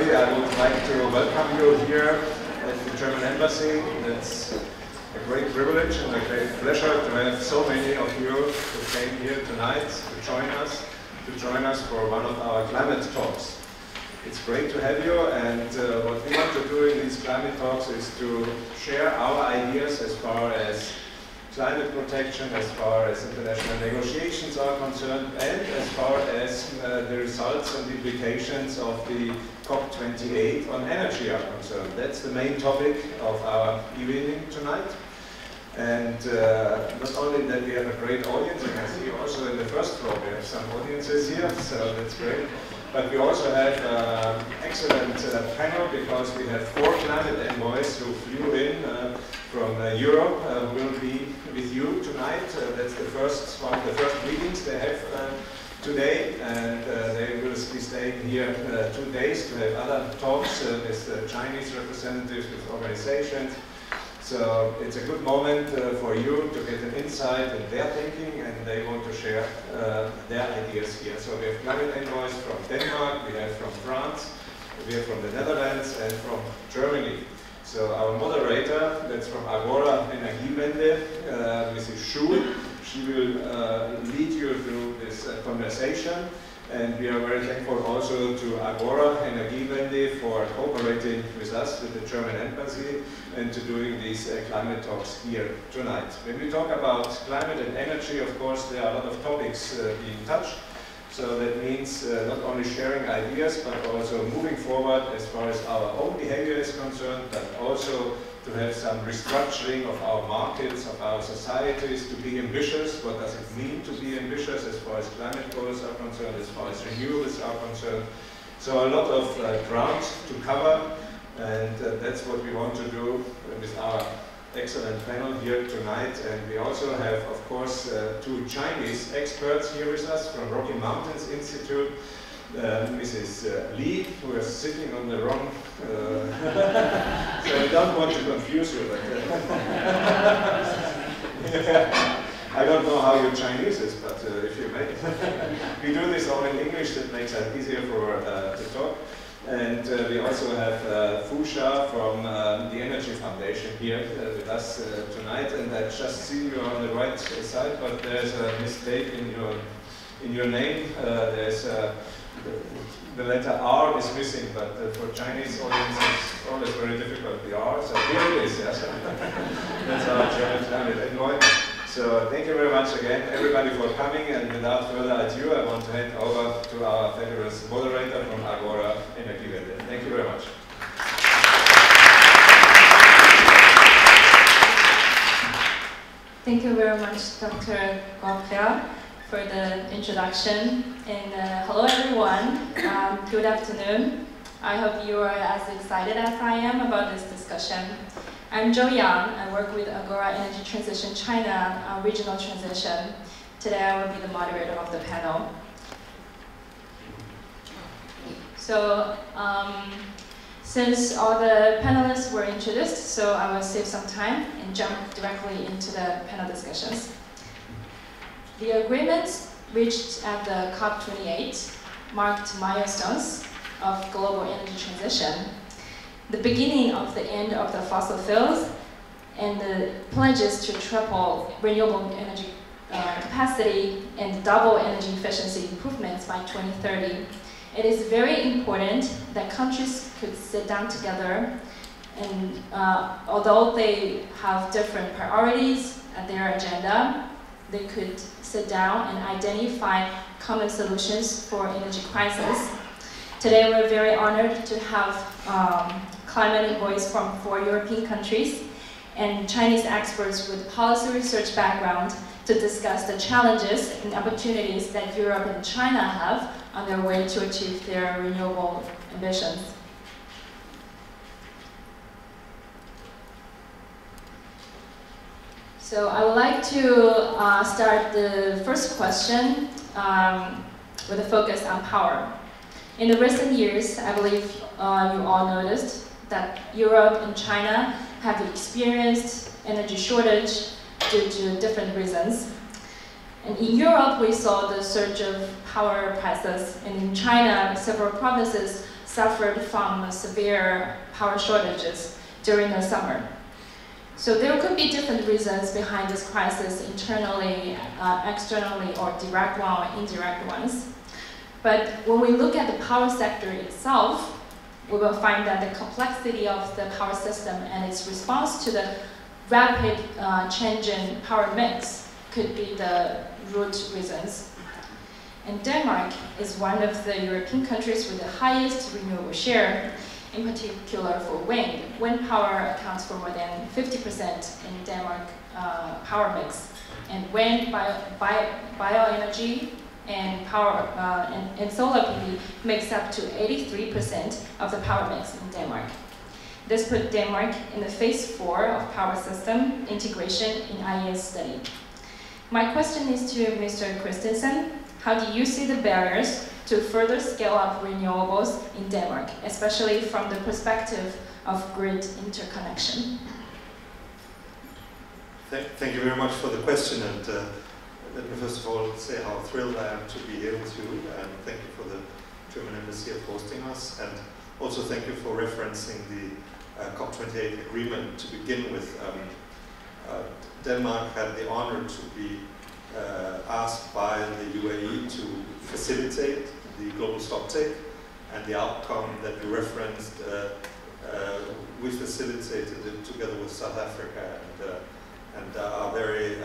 today I would like to welcome you here at the German Embassy. It's a great privilege and a great pleasure to have so many of you who came here tonight to join us for one of our climate talks. It's great to have you, and what we want to do in these climate talks is to share our ideas as far as climate protection, as far as international negotiations are concerned, and as far as the results and implications of the COP28 on energy are concerned. That's the main topic of our evening tonight. And not only that we have a great audience, you can see also in the first row we have some audiences here, so that's great. But we also have an excellent panel, because we have 4 climate envoys who flew in from Europe, will be with you tonight. That's the one of the first meetings they have today, and they will be staying here 2 days to have other talks with Chinese representatives, with organizations. So it's a good moment for you to get an insight in their thinking, and they want to share their ideas here. So we have climate envoys from Denmark, we have from France, we have from the Netherlands, and from Germany. So our moderator, that's from Agora Energiewende, Mrs. Schul, she will lead you through this conversation. And we are very thankful also to Agora Energiewende for cooperating with us, with the German Embassy, and to doing these climate talks here tonight. When we talk about climate and energy, of course, there are a lot of topics being touched. So that means not only sharing ideas, but also moving forward as far as our own behavior is concerned, but also to have some restructuring of our markets, of our societies, to be ambitious. What does it mean to be ambitious as far as climate goals are concerned, as far as renewables are concerned? So a lot of ground to cover, and that's what we want to do with our excellent panel here tonight. And we also have, of course, 2 Chinese experts here with us from Rocky Mountains Institute. Mrs. Li, who is sitting on the wrong, so I don't want to confuse you, but I don't know how your Chinese is, but if you may. We do this all in English, that makes it easier for to talk. And we also have Fu Sha from the Energy Foundation here with us tonight. And I just see you on the right side, but there's a mistake in your name. There's the letter R is missing, but for Chinese audiences, it's always very difficult, the R. So here it is, yes. That's our German climate envoy. So thank you very much again, everybody, for coming. And without further ado, I want to hand over to our fabulous moderator from Agora Energiewende. Thank you very much. Thank you very much, Dr. Guangpia, for the introduction. And hello everyone, good afternoon. I hope you are as excited as I am about this discussion. I'm Zhou Yang. I work with Agora Energy Transition China Regional Transition. Today I will be the moderator of the panel. So since all the panelists were introduced, so I will save some time and jump directly into the panel discussions. The agreements reached at the COP28 marked milestones of global energy transition, the beginning of the end of the fossil fuels, and the pledges to triple renewable energy capacity and double energy efficiency improvements by 2030. It is very important that countries could sit down together, and although they have different priorities at their agenda, they could sit down and identify common solutions for energy crisis. Today we're very honored to have climate envoys from 4 European countries and Chinese experts with policy research background to discuss the challenges and opportunities that Europe and China have on their way to achieve their renewable ambitions. So I would like to start the first question with a focus on power. In the recent years, I believe you all noticed that Europe and China have experienced energy shortage due to different reasons. And in Europe, we saw the surge of power prices, and in China, several provinces suffered from severe power shortages during the summer. So there could be different reasons behind this crisis, internally, externally, or direct one or indirect ones. But when we look at the power sector itself, we will find that the complexity of the power system and its response to the rapid change in power mix could be the root reasons. And Denmark is one of the European countries with the highest renewable share, in particular for wind. Wind power accounts for more than 50% in Denmark power mix. And wind, bioenergy, and power and solar PV makes up to 83% of the power mix in Denmark. This put Denmark in the phase 4 of power system integration in IEA's study. My question is to Mr. Christensen. How do you see the barriers to further scale up renewables in Denmark, especially from the perspective of grid interconnection? Thank you very much for the question, and let me first of all say how thrilled I am to be here with you, and thank you for the German Embassy of hosting us, and also thank you for referencing the COP28 agreement to begin with. Denmark had the honor to be asked by the UAE to facilitate the global stocktake, and the outcome that you referenced, we facilitated it together with South Africa, and are very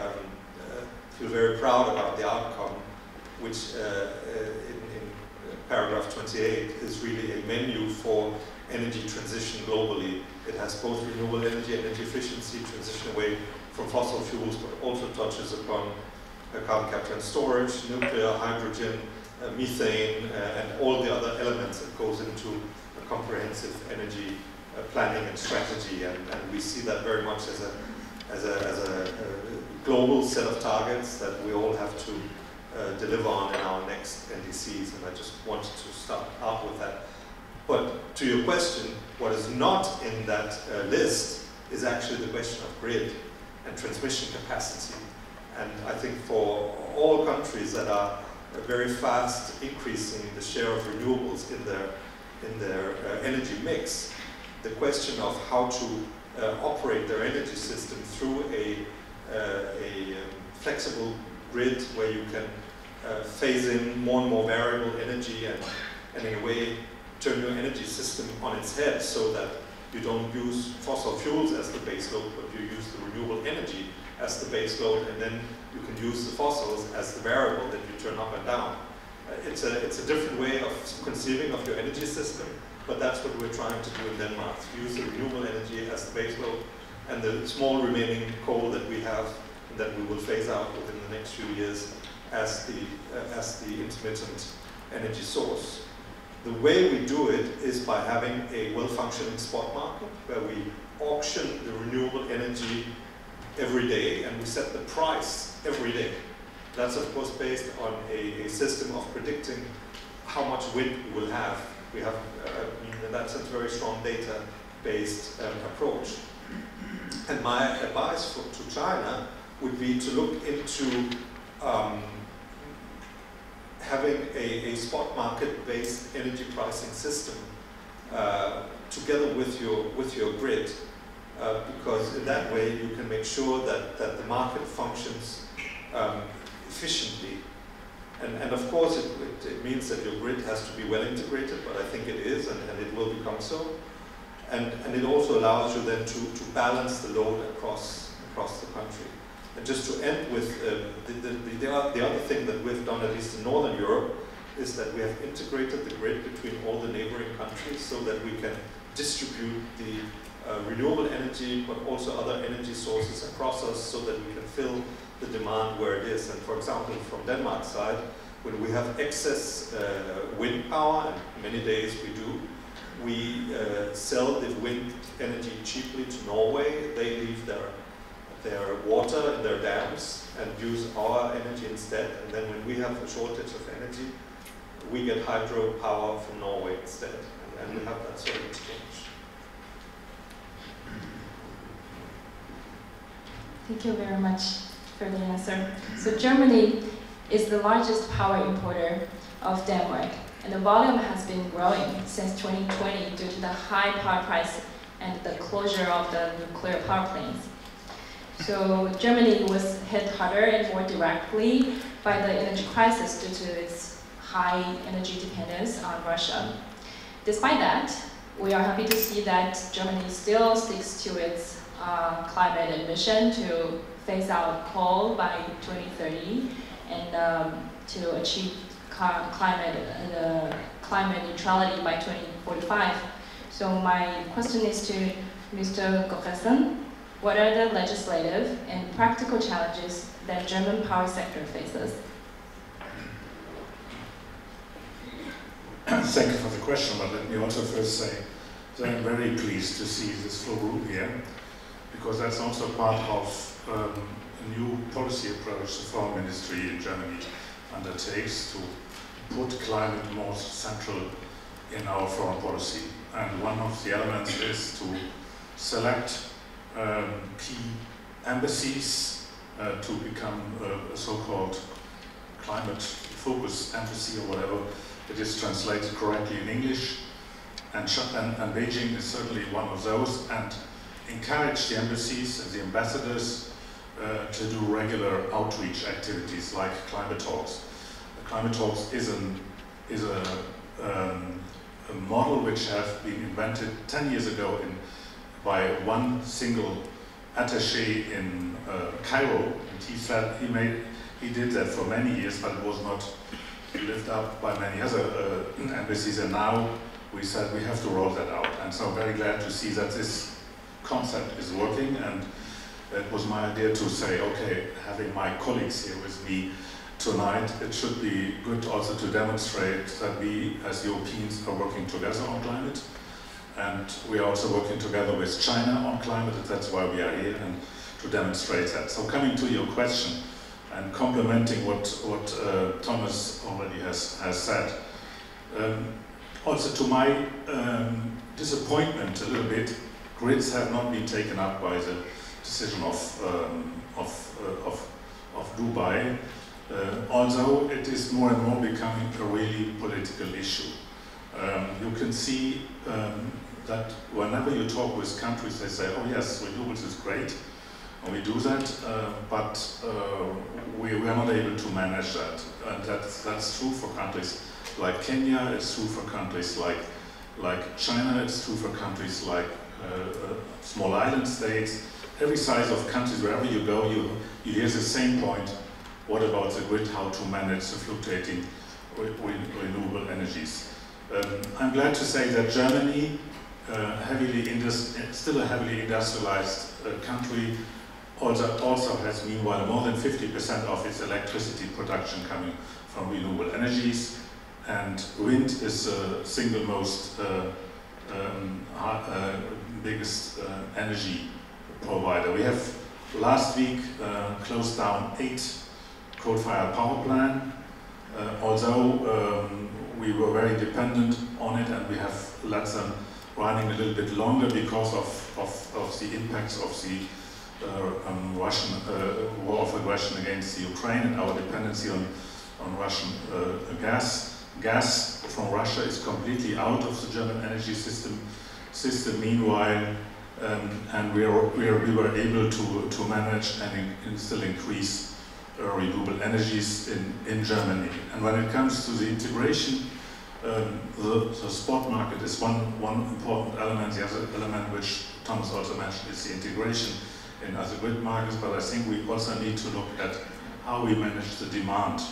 feel very proud about the outcome, which in paragraph 28 is really a menu for energy transition globally. It has both renewable energy, energy efficiency, transition away from fossil fuels, but also touches upon carbon capture and storage, nuclear, hydrogen, methane, and all the other elements that goes into a comprehensive energy planning and strategy. And we see that very much as a global set of targets that we all have to deliver on in our next NDCs. And I just wanted to start out with that. But to your question, what is not in that list is actually the question of grid and transmission capacity. And I think for all countries that are very fast increasing the share of renewables in their energy mix, the question of how to operate their energy system through a flexible grid where you can phase in more and more variable energy and in a way turn your energy system on its head so that you don't use fossil fuels as the base load, but you use the renewable energy as the base load, and then you can use the fossils as the variable that you turn up and down. It's a different way of conceiving of your energy system, but that's what we're trying to do in Denmark. Use the renewable energy as the base load, and the small remaining coal that we have and that we will phase out within the next few years as the intermittent energy source. The way we do it is by having a well-functioning spot market where we auction the renewable energy every day and we set the price every day. That's of course based on a system of predicting how much wind we will have. We have, in that sense, very strong data-based approach. And my advice to China would be to look into having a spot market-based energy pricing system together with your grid, because in that way you can make sure that the market functions efficiently. And of course it means that your grid has to be well integrated, but I think it is, and it will become so. And it also allows you then to balance the load across the country. And just to end with, the other thing that we've done, at least in Northern Europe, is that we have integrated the grid between all the neighboring countries so that we can distribute the renewable energy, but also other energy sources across us so that we can fill the demand where it is. And for example, from Denmark's side, when we have excess wind power, and many days we do, we sell the wind energy cheaply to Norway. They leave their water in their dams and use our energy instead. And then when we have a shortage of energy, we get hydro power from Norway instead. And we have that sort of exchange. Thank you very much for the answer. So Germany is the largest power importer of Denmark, and the volume has been growing since 2020 due to the high power price and the closure of the nuclear power plants. So Germany was hit harder and more directly by the energy crisis due to its high energy dependence on Russia. Despite that, we are happy to see that Germany still sticks to its climate ambition to phase out coal by 2030 and to achieve climate neutrality by 2045. So my question is to Mr. Gochessen. What are the legislative and practical challenges that German power sector faces? Thank you for the question, but let me also first say that I'm very pleased to see this full room here, because that's also part of a new policy approach the foreign ministry in Germany undertakes to put climate more central in our foreign policy. And one of the elements is to select key embassies to become a so-called climate-focused embassy or whatever it is translated correctly in English. And Beijing is certainly one of those, and encourage the embassies and the ambassadors to do regular outreach activities like climate talks. The climate talks is a model which has been invented 10 years ago by one single attaché in Cairo, and he said he did that for many years, but it was not lived up by many other embassies, and now we said we have to roll that out. And so I'm very glad to see that this concept is working, and it was my idea to say, okay, having my colleagues here with me tonight, it should be good also to demonstrate that we as Europeans are working together on climate, and we are also working together with China on climate, and that's why we are here, and to demonstrate that. So coming to your question and complementing what Thomas already has said, also to my disappointment a little bit, grids have not been taken up by the decision of Dubai, although it is more and more becoming a really political issue. You can see that whenever you talk with countries, they say, oh yes, renewables is great, and we do that, but we are not able to manage that. And that's true for countries like Kenya, it's true for countries like China, it's true for countries like small island states. Every size of countries, wherever you go, you hear the same point. What about the grid, how to manage the fluctuating renewable energies? I'm glad to say that Germany, still a heavily industrialized country, also has meanwhile more than 50% of its electricity production coming from renewable energies, and wind is the single most biggest energy provider. We have last week closed down 8 coal-fired power plants, although we were very dependent on it, and we have let them running a little bit longer because of the impacts of the Russian war of aggression against Ukraine and our dependency on Russian gas. Gas from Russia is completely out of the German energy system meanwhile, and we were able to manage and still increase renewable energies in Germany. And when it comes to the integration, the spot market is one important element. The other element, which Thomas also mentioned, is the integration in other grid markets, but I think we also need to look at how we manage the demand.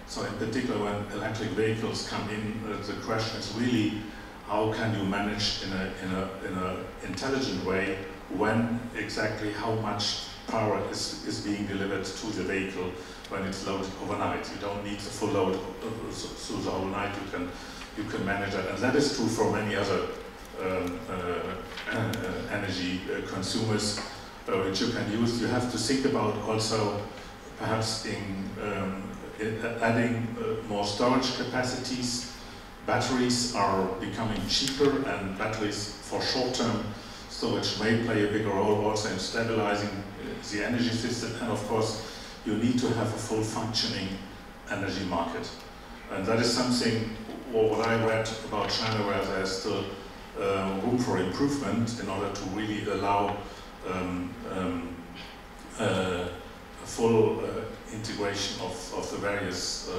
So in particular, when electric vehicles come in, the question is really how can you manage in an intelligent way when exactly how much power is being delivered to the vehicle when it's loaded overnight. You don't need the full load through the whole night. You can manage that, and that is true for many other energy consumers which you can use. You have to think about also perhaps in adding more storage capacities. Batteries are becoming cheaper, and batteries for short-term storage may play a bigger role also in stabilizing the energy system. And of course, you need to have a full functioning energy market. And that is something what I read about China, where there's still room for improvement in order to really allow a full integration of the various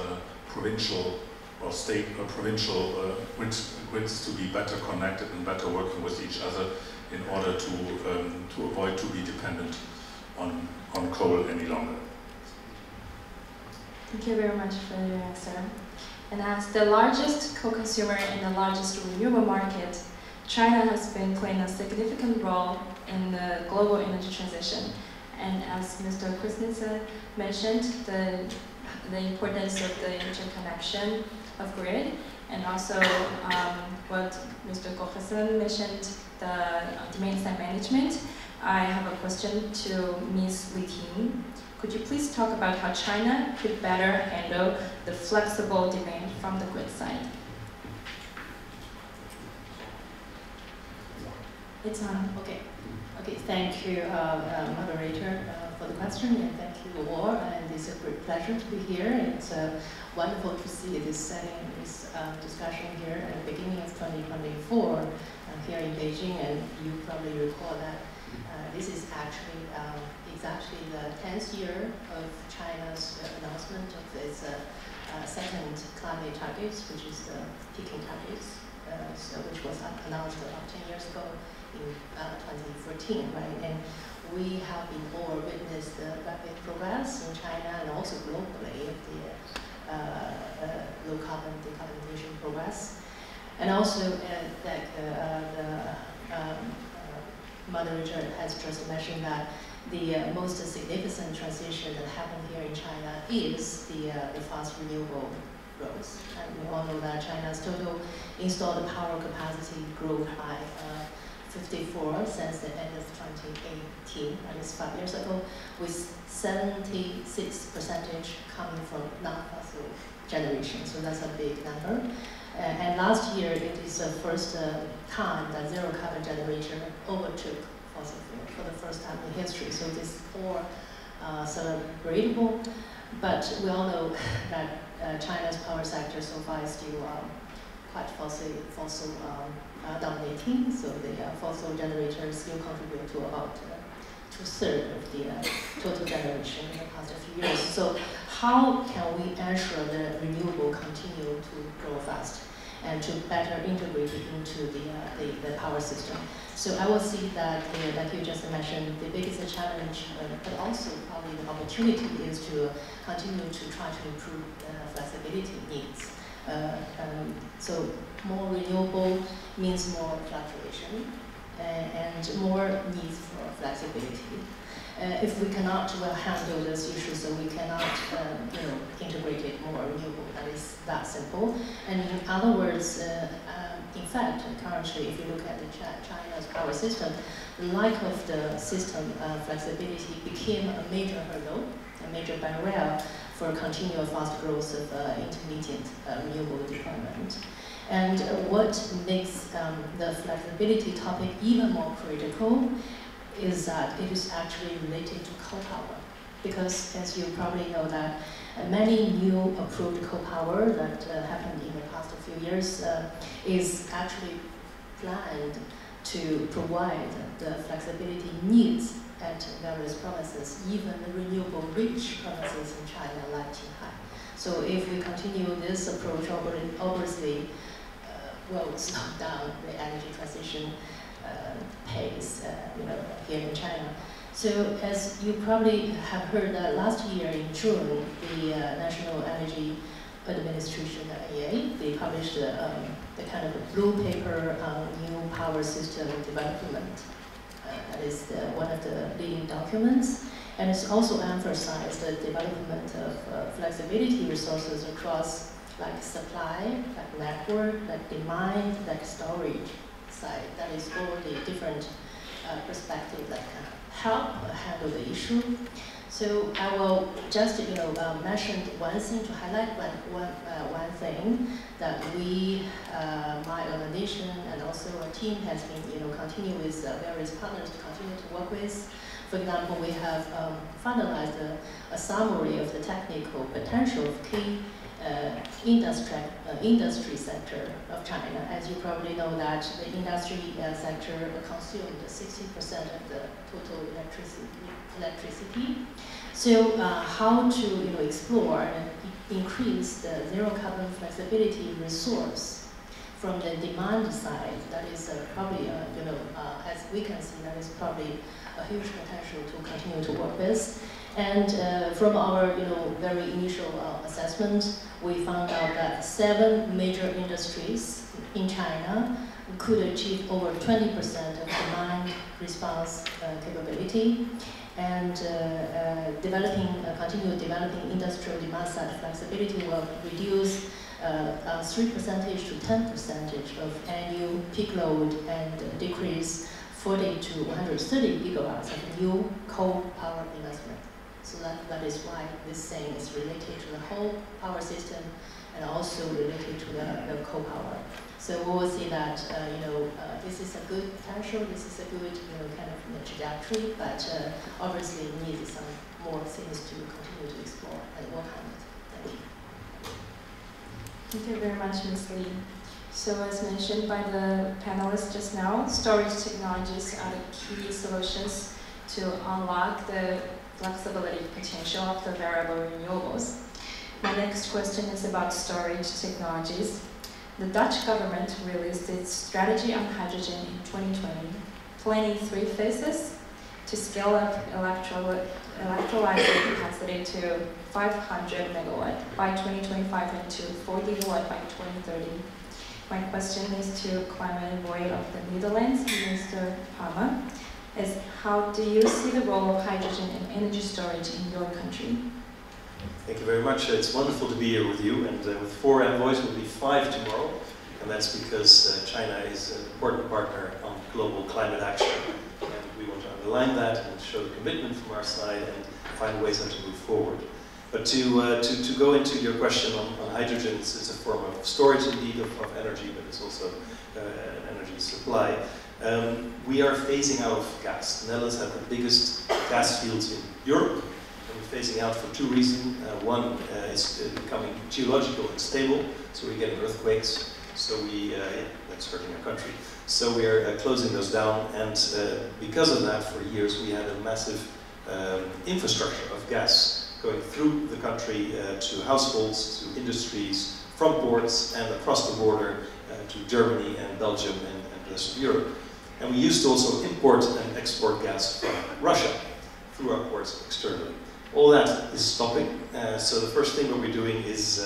provincial or state or provincial grids to be better connected and better working with each other in order to avoid to be dependent on coal any longer. Thank you very much for your answer. And as the largest coal consumer in the largest renewable market, China has been playing a significant role in the global energy transition. And as Mr. Christensen mentioned, the importance of the interconnection of grid, and also what Mr. Christensen mentioned, the demand side management. I have a question to Ms. Li Ting. Could you please talk about how China could better handle the flexible demand from the grid side? It's on. Okay. Thank you, moderator, for the question, and thank you all. And it's a great pleasure to be here. It's wonderful to see this setting, this discussion here at the beginning of 2024 here in Beijing. And you probably recall that this is actually exactly the 10th year of China's announcement of its second climate targets, which is the Peking targets, which was announced about 10 years ago in 2014, right? And we have been all witnessed the rapid progress in China and also globally of the low carbon decarbonization progress. And also, like the moderator has just mentioned that the most significant transition that happened here in China is the fast renewable growth. And we all know that China's total installed power capacity grew by 54 since the end of 2018, that is 5 years ago, with 76% coming from non-fossil generation. So that's a big number. And last year, it is the first time that zero carbon generation overtook fossil fuel for the first time in history. So this is all celebratable. But we all know that China's power sector so far is still quite fossil dominating. So the fossil generators still contribute to about 2/3 of the total generation in the past few years. So how can we ensure that renewable continue to grow fast and to better integrate it into the power system? So I will see that, like you just mentioned, the biggest challenge, but also probably the opportunity, is to continue to try to improve flexibility needs. So more renewable means more fluctuation and more needs for flexibility. If we cannot handle this issue, so we cannot integrate it more renewable, that is that simple. And in other words, in fact, currently, if you look at China's power system, the lack of the system flexibility became a major hurdle, a major barrier for continual fast growth of intermediate renewable deployment. And what makes the flexibility topic even more critical is that it is actually related to coal power. Because as you probably know that many new approved coal power that happened in the past few years is actually planned to provide the flexibility needs at various provinces, even the renewable rich provinces in China like Qinghai. So if we continue this approach, obviously will slow down the energy transition pace here in China. So as you probably have heard that last year in June, the National Energy Administration, NEA, they published the kind of a blue paper on new power system development. That is one of the leading documents. And it's also emphasized the development of flexibility resources across like supply, like network, like demand, like storage side. That is all the different perspectives that can help handle the issue. So I will just mention one thing to highlight one thing that we, my organization and also our team has been continue with various partners to continue to work with. For example, we have finalized a summary of the technical potential of key industry sector of China. As you probably know that the industry sector consumed 60% of the total electricity. So how to explore and increase the zero carbon flexibility resource from the demand side, that is probably, as we can see, that is probably a huge potential to continue to work with. And from our very initial assessment, we found out that 7 major industries in China could achieve over 20% of demand response capability, and continue developing industrial demand side flexibility will reduce 3% to 10% of annual peak load and decrease 40 to 130 gigawatts of new coal power investment. So that is why this saying is related to the whole power system and also related to the coal power. So we will see that this is a good potential, this is a good kind of trajectory, but obviously we need some more things to continue to explore and work on it. Thank you. Thank you very much, Ms. Li. So as mentioned by the panelists just now, storage technologies are the key solutions to unlock the flexibility potential of the variable renewables. My next question is about storage technologies. The Dutch government released its strategy on hydrogen in 2020, planning 3 phases to scale up electrolyzer capacity to 500 megawatt by 2025 and to 4 gigawatt by 2030. My question is to climate envoy of the Netherlands, Mr. Palmer, is how do you see the role of hydrogen in energy storage in your country? Thank you very much. It's wonderful to be here with you, and with 4 envoys, we'll be 5 tomorrow, and that's because China is an important partner on global climate action, and we want to underline that and show the commitment from our side and find ways how to move forward. But to go into your question on hydrogen, it's a form of storage indeed of energy, but it's also an energy supply. We are phasing out of gas. The Netherlands have the biggest gas fields in Europe. We're phasing out for 2 reasons. One is becoming geological and stable, so we're getting earthquakes, so that's hurting our country. So we are closing those down, and because of that, for years we had a massive infrastructure of gas going through the country to households, to industries, from ports and across the border to Germany and Belgium and the rest of Europe. And we used to also import and export gas from Russia through our ports externally. All that is stopping, so the first thing what we're doing is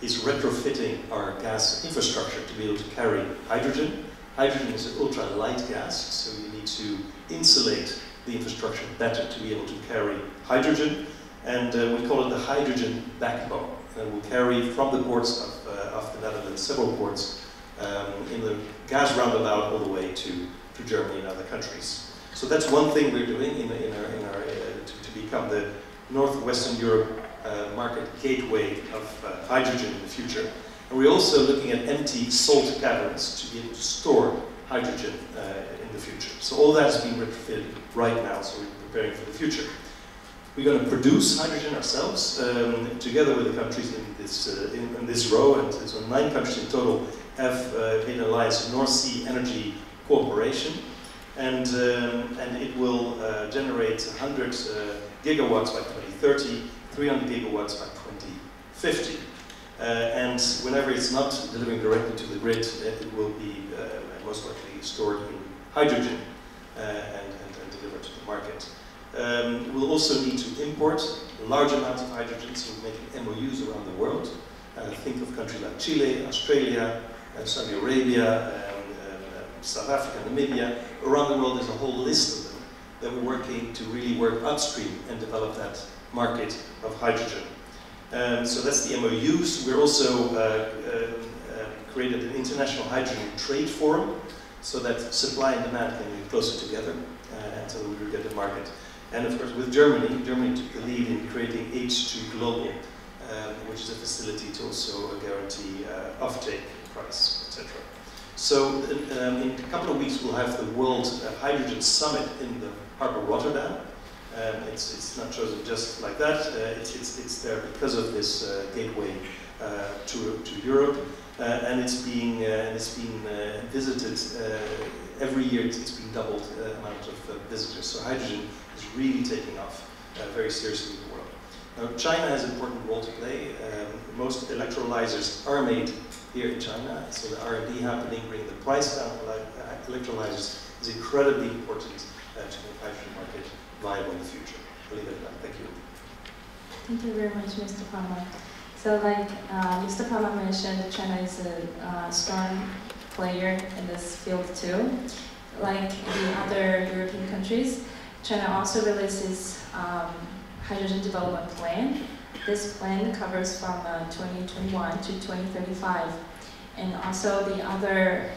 retrofitting our gas infrastructure to be able to carry hydrogen. Hydrogen is an ultra-light gas, so you need to insulate the infrastructure better to be able to carry hydrogen, and we call it the hydrogen backbone. And we'll carry from the ports of the Netherlands, several ports, in the gas roundabout all the way to Germany and other countries. So that's one thing we're doing to become the Northwestern Europe market gateway of hydrogen in the future. And we're also looking at empty salt caverns to be able to store hydrogen in the future. So all that is being retrofitted right now, so we're preparing for the future. We're going to produce hydrogen ourselves together with the countries in this row, and so 9 countries in total have been alliance North Sea Energy Cooperation, and it will generate 100 gigawatts by 2030, 300 gigawatts by 2050. And whenever it's not delivering directly to the grid, it will be most likely stored in hydrogen and delivered to the market. We'll also need to import large amounts of hydrogen, so we're making MOUs around the world. Think of countries like Chile, Australia, Saudi Arabia, South Africa, Namibia. Around the world there's a whole list of them that we're working to really work upstream and develop that market of hydrogen. So that's the MOUs. We're also created an international hydrogen trade forum so that supply and demand can be closer together until we will get the market. And of course with Germany took the lead in creating H2 Global, which is a facility to also guarantee offtake price, etc. So in a couple of weeks we'll have the World Hydrogen Summit in the Harbour Rotterdam. It's not chosen just like that, it's there because of this gateway to Europe, and it's being visited every year. It's being doubled amount of visitors. So hydrogen is really taking off very seriously in the world. Now, China has an important role to play. Most electrolyzers are made here in China, so the R&D happening, bringing the price down for electrolyzers is incredibly important to make the hydrogen market viable in the future. I'll leave it at that. Thank you. Thank you very much, Mr. Palmer. So like Mr. Palmer mentioned, China is a strong player in this field too. Like the other European countries, China also releases hydrogen development plan. This plan covers from 2021 to 2035. And also the other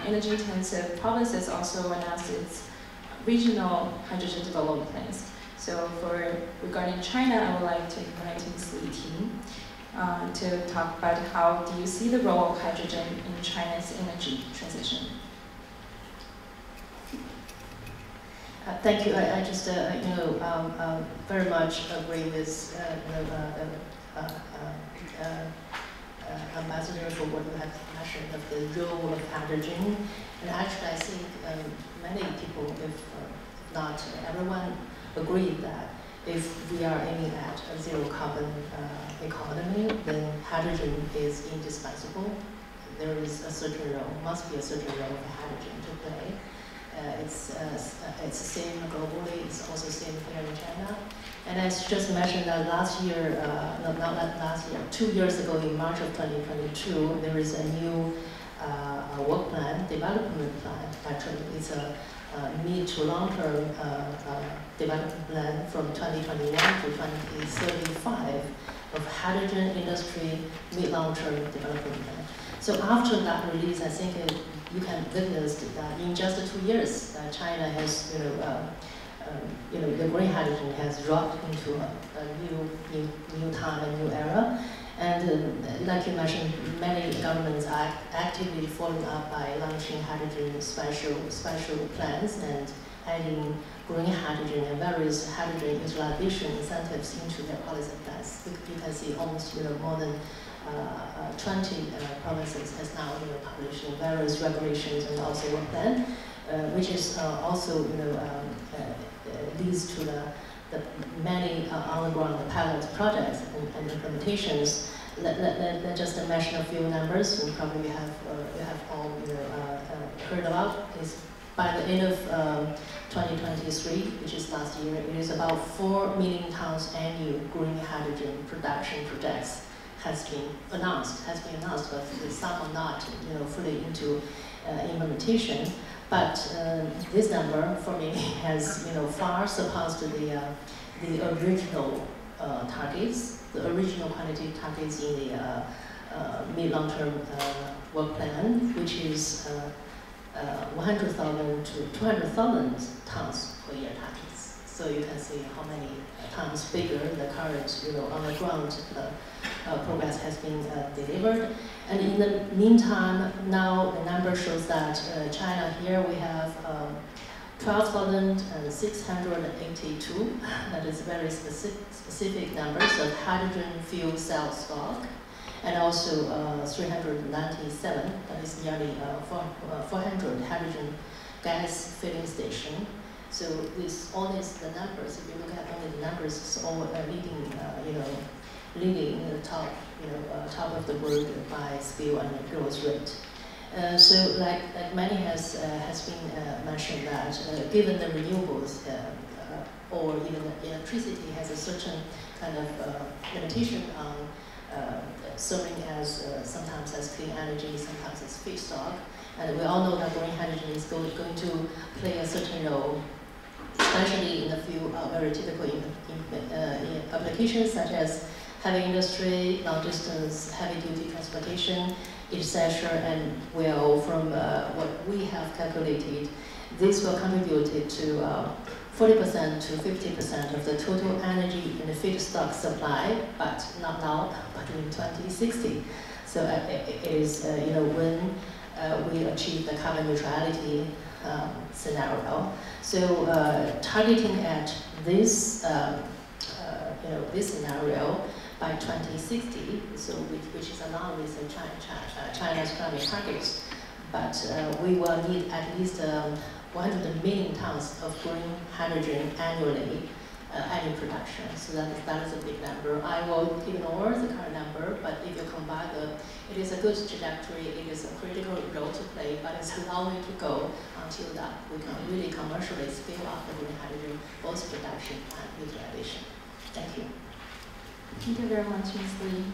energy-intensive provinces also announced its regional hydrogen development plans. So regarding China, I would like to invite Ms. Li Ting to talk about how do you see the role of hydrogen in China's energy transition. Thank you. I just very much agree with Ambassador for what you have mentioned of the role of hydrogen. And actually, I think many people, if not everyone, agree that if we are aiming at a zero carbon economy, then hydrogen is indispensable. There is a certain role, must be a certain role for hydrogen to play. It's the same globally, it's also the same here in China. And as just mentioned that last year, not last year, 2 years ago in March of 2022, there is a new work plan, development plan. Actually, it's a mid to long-term development plan from 2021 to 2035 of hydrogen industry mid-long-term development plan. So after that release, I think you can witness that in just 2 years, China has, the green hydrogen has dropped into a new time, a new era. And like you mentioned, many governments are actively following up by launching hydrogen special plans and adding green hydrogen and various hydrogen utilization incentives into their policy plans. You can see almost more than 20 provinces has now published various regulations and also work plan, which is also leads to the many on-the-ground pilot projects and implementations. Let's just mention a few numbers, and probably we have all heard about. Is by the end of 2023, which is last year, it is about 4 million tons annual green hydrogen production projects has been announced, but some are not fully into implementation. But this number for me has far surpassed the original targets, the original quantity targets in the mid-long-term work plan, which is 100,000 to 200,000 tons per year targets. So you can see how many times bigger the current on the ground progress has been delivered. And in the meantime, now the number shows that China here we have 12,682. That is very specific numbers of hydrogen fuel cell stock, and also 397. That is nearly 400 hydrogen gas filling station. So with all these the numbers, if you look at only the numbers, it's all leading the top, top of the world by scale and growth rate. So, like many has been mentioned that given the renewables or even electricity has a certain kind of limitation on serving as sometimes as clean energy, sometimes as feedstock, and we all know that green hydrogen is going to play a certain role, especially in a few very typical applications such as heavy industry, long-distance, heavy-duty transportation, etc. And from what we have calculated, this will contribute to 40% to 50% of the total energy in the feedstock supply, but not now, but in 2060. So it is, when we achieve the carbon neutrality scenario. So targeting at this, this scenario, by 2060, so which is along with China's climate targets. But we will need at least 100 million tons of green hydrogen annually, annual production. So that is a big number. I will ignore the current number, but if you combine it is a good trajectory, it is a critical role to play, but it's a long way to go until that we can really commercially scale up the green hydrogen, both production and utilization. Thank you. Thank you very much, Ms. Lee.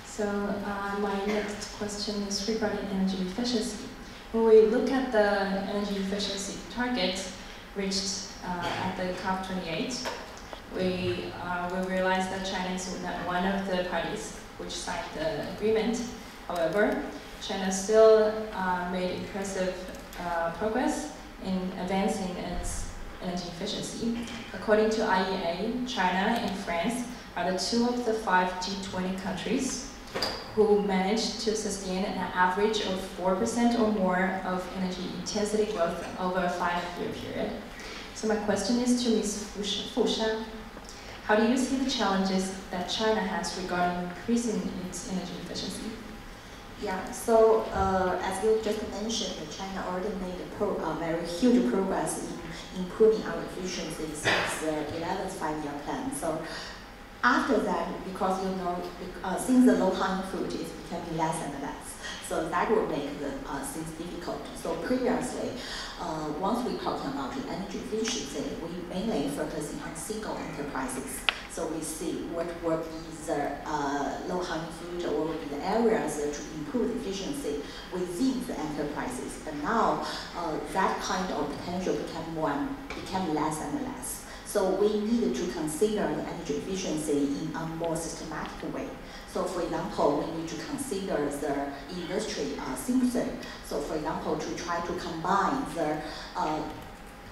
So my next question is regarding energy efficiency. When we look at the energy efficiency targets reached at the COP28, we realize that China is one of the parties which signed the agreement. However, China still made impressive progress in advancing its energy efficiency. According to IEA, China and France are the two of the 5 G20 countries who managed to sustain an average of 4% or more of energy intensity growth over a 5-year period. So my question is to Ms. Fushan. How do you see the challenges that China has regarding increasing its energy efficiency? Yeah, so as you just mentioned, China already made a very huge progress in improving our efficiency since the 11th five-year plan. So after that, because you know, since the low-hanging fruit is becoming less and less, so that will make the things difficult. So previously, once we're talking about the energy efficiency, we mainly focusing on single enterprises. So we see what would be the low-hanging fruit or what would be the areas to improve efficiency within the enterprises. But now that kind of potential became less and less. So we need to consider the energy efficiency in a more systematic way. So for example, we need to consider the industry synthesis. So for example, to try to combine the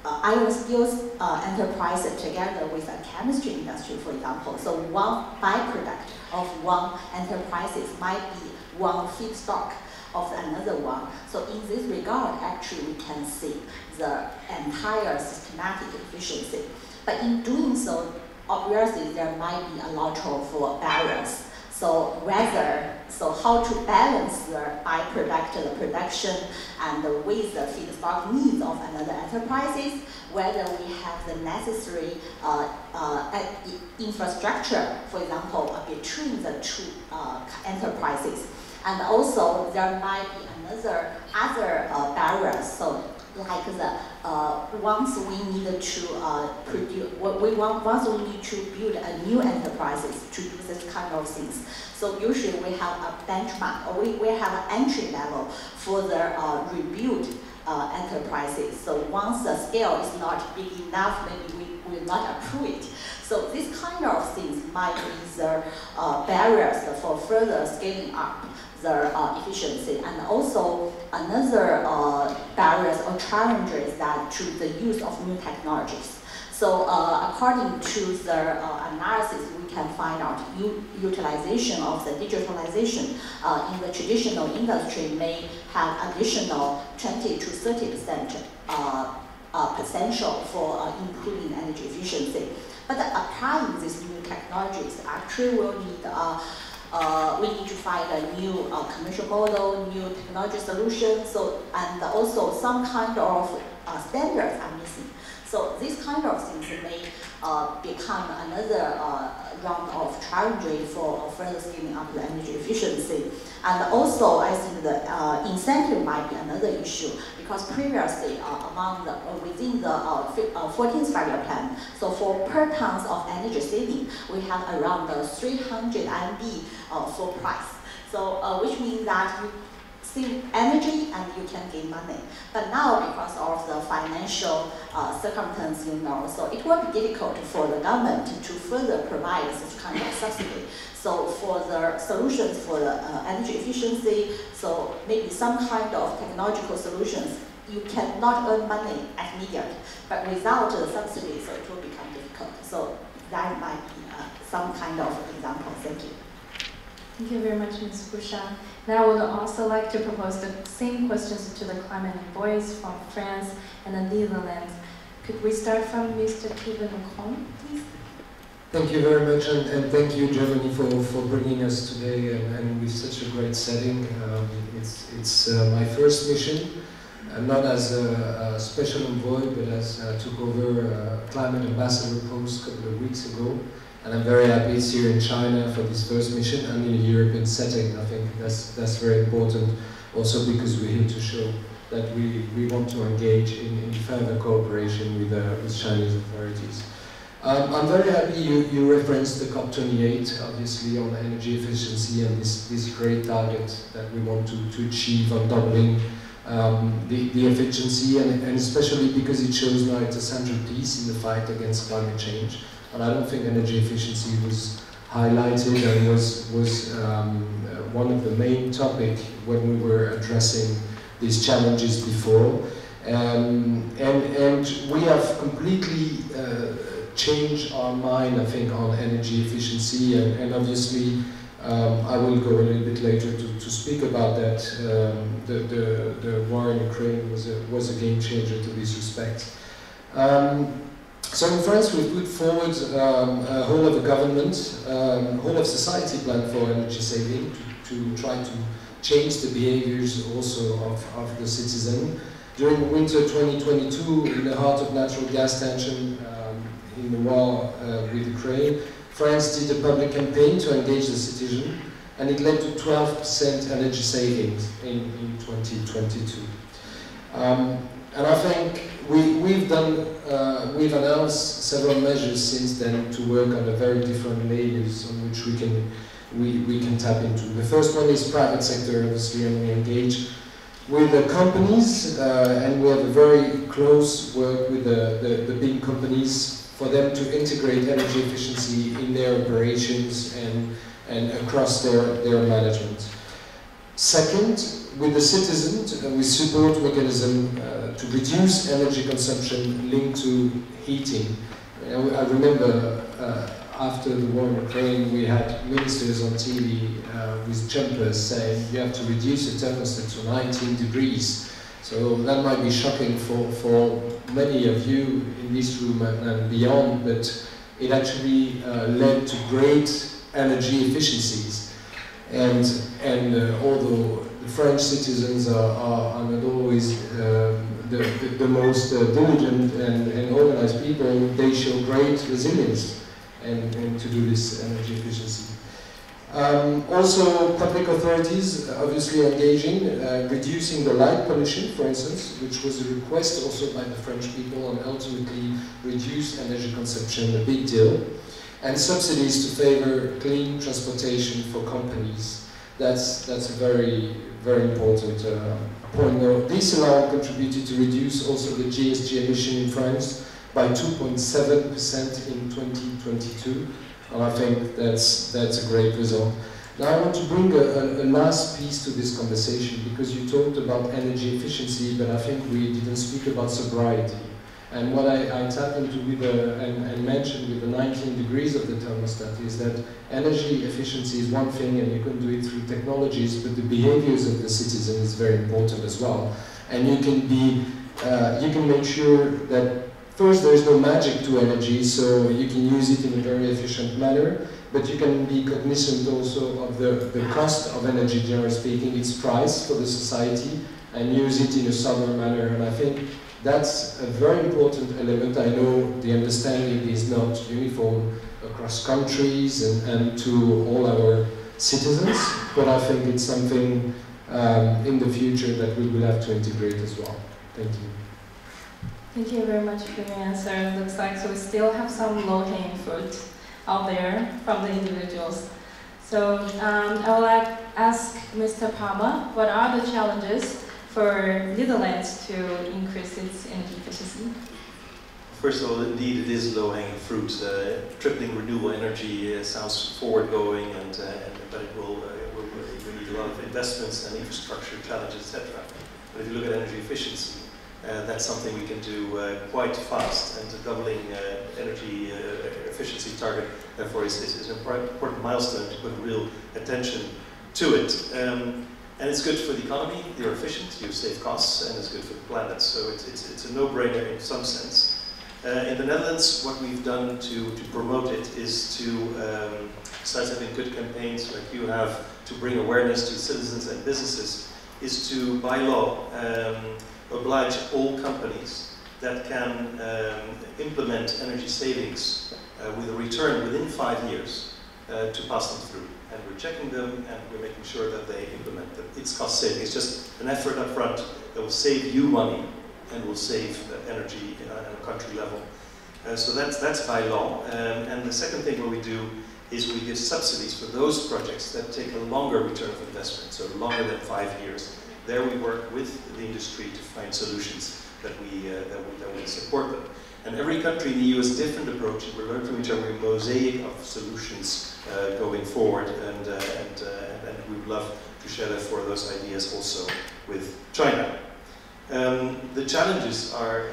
iron skills enterprise together with a chemistry industry, for example. So one byproduct of one enterprise might be one feedstock of another one. So in this regard, actually we can see the entire systematic efficiency. But in doing so, obviously there might be a lot of barriers. So how to balance the byproduct, the production, and with the feedstock needs of another enterprises, whether we have the necessary infrastructure, for example, between the two enterprises. And also there might be other barriers. So like once we need to once we need to build a new enterprises to do this kind of things. So usually we have a benchmark, or we have an entry level for the rebuilt enterprises. So once the scale is not big enough, maybe we will not approve it. So this kind of things might be the barriers for further scaling up the efficiency. And also another barriers or challenges that to the use of new technologies. So according to the analysis, we can find out utilization of the digitalization in the traditional industry may have additional 20 to 30% potential for improving energy efficiency. But applying these new technologies actually will need we need to find a new commercial model, new technology solution, and also some kind of standards are missing. So this kind of things may become another round of challenge for further scaling up the energy efficiency. And also, I think the incentive might be another issue, because previously within the 14th five-year plan, so for per tons of energy saving, we have around 300 RMB for price. So which means that you save energy and you can gain money. But now, because of the financial circumstance, so it will be difficult for the government to further provide such kind of subsidy. So for the solutions for the energy efficiency, so maybe some kind of technological solutions, you cannot earn money immediately. But without the subsidy, so it will become difficult. So that might be some kind of example. Thank you. Thank you very much, Ms. Fushan. Now I would also like to propose the same questions to the climate envoys from France and the Netherlands. Could we start from Mr. Kevin Macron, please? Thank you very much, and thank you, Germany, for bringing us today and with such a great setting. It's my first mission, not as a special envoy, but as took over a climate ambassador post a couple of weeks ago. And I'm very happy it's here in China for this first mission and in a European setting. I think that's very important, also because we're here to show that we want to engage in further cooperation with Chinese authorities. I'm very happy you referenced the COP28, obviously, on energy efficiency and this great target that we want to achieve on doubling the efficiency, and especially because it shows now it's a central piece in the fight against climate change. And I don't think energy efficiency was highlighted and was one of the main topics when we were addressing these challenges before. And we have completely changed our mind, I think, on energy efficiency, and obviously I will go a little bit later to speak about that. The war in Ukraine was a game changer to this respect. So in France, we put forward a whole of the government, whole of society plan for energy saving to try to change the behaviors also of the citizen. During winter 2022, in the heart of natural gas tension in the war with Ukraine, France did a public campaign to engage the citizen, and it led to 12% energy savings in 2022. And I think we've announced several measures since then to work on the very different layers on which we can tap into. The first one is private sector, obviously, and we engage with the companies, and we have a very close work with the big companies for them to integrate energy efficiency in their operations and across their management. Second, with the citizens, we support mechanism to reduce energy consumption linked to heating. I remember after the war in Ukraine, we had ministers on TV with jumpers saying you have to reduce the thermostat to 19 degrees. So that might be shocking for many of you in this room and beyond, but it actually led to great energy efficiencies. And although the French citizens are not always the most diligent and organized people, they show great resilience and to do this energy efficiency. Also, public authorities obviously engaging, reducing the light pollution, for instance, which was a request also by the French people, and ultimately reduce energy consumption, a big deal. And subsidies to favor clean transportation for companies. That's a very, very important point. Now, this allowed contributed to reduce also the GHG emission in France by 2.7% in 2022. And I think that's a great result. Now I want to bring a last piece to this conversation, because you talked about energy efficiency, but I think we didn't speak about sobriety. And what I tapped into with and mentioned with the 19 degrees of the thermostat is that energy efficiency is one thing, and you can do it through technologies, but the behaviors of the citizen is very important as well. And you can make sure that first, there is no magic to energy, so you can use it in a very efficient manner, but you can be cognizant also of the cost of energy, generally speaking, its price for the society, and use it in a sober manner. And I think that's a very important element. I know the understanding is not uniform across countries and to all our citizens, but I think it's something in the future that we will have to integrate as well. Thank you. Thank you very much for your answer. It looks like we still have some low-hanging fruit out there from the individuals. So I would like to ask Mr. Palmer, what are the challenges for Netherlands to increase its energy efficiency? First of all, indeed, it is low-hanging fruit. Tripling renewable energy sounds forward-going, but it will need a lot of investments and infrastructure challenges, etc. But if you look at energy efficiency, that's something we can do quite fast, and doubling energy efficiency target, therefore, is an important milestone to put real attention to it. And it's good for the economy, you're efficient, you save costs, and it's good for the planet, so it's a no-brainer in some sense. In the Netherlands, what we've done to promote it is to, besides having good campaigns like you have to bring awareness to citizens and businesses, is to, by law, oblige all companies that can implement energy savings with a return within 5 years to pass them through. And we're checking them and we're making sure that they implement them. It's cost saving. It's just an effort up front that will save you money and will save energy on a country level. So that's by law. And the second thing what we do is we give subsidies for those projects that take a longer return of investment, so longer than 5 years. There we work with the industry to find solutions that we support them. And every country in the EU has a different approach. We learn from each other a mosaic of solutions going forward, and we would love to share therefore those ideas also with China. The challenges are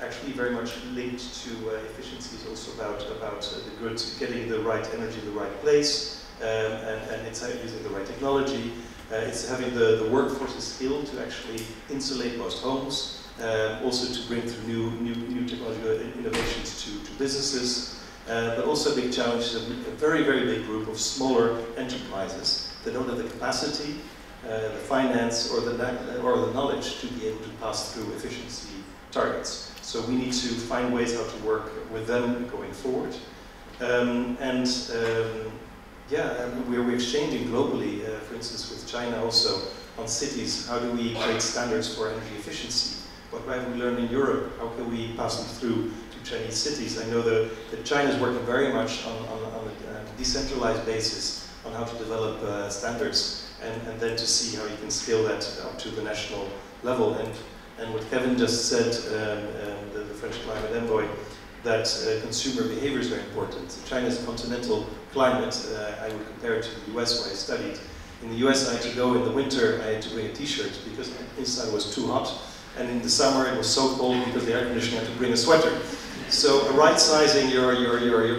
actually very much linked to efficiencies, also about the goods, getting the right energy in the right place, and it's using the right technology. It's having the workforce skilled to actually insulate most homes, also to bring through new technological innovations to businesses, but also a big challenge is a very, very big group of smaller enterprises that don't have the capacity, the finance, or the knowledge to be able to pass through efficiency targets. So we need to find ways how to work with them going forward. We're exchanging globally, for instance, with China also on cities. How do we create standards for energy efficiency? What have we learned in Europe? How can we pass them through to Chinese cities? I know that China is working very much on a decentralized basis on how to develop standards, and then to see how you can scale that up to the national level. And what Kevin just said, the French climate envoy, that consumer behavior is very important. China's continental climate, I would compare it to the US where I studied. In the US I had to go in the winter, I had to bring a t-shirt because inside was too hot. And in the summer it was so cold because the air conditioner had to bring a sweater. So right-sizing your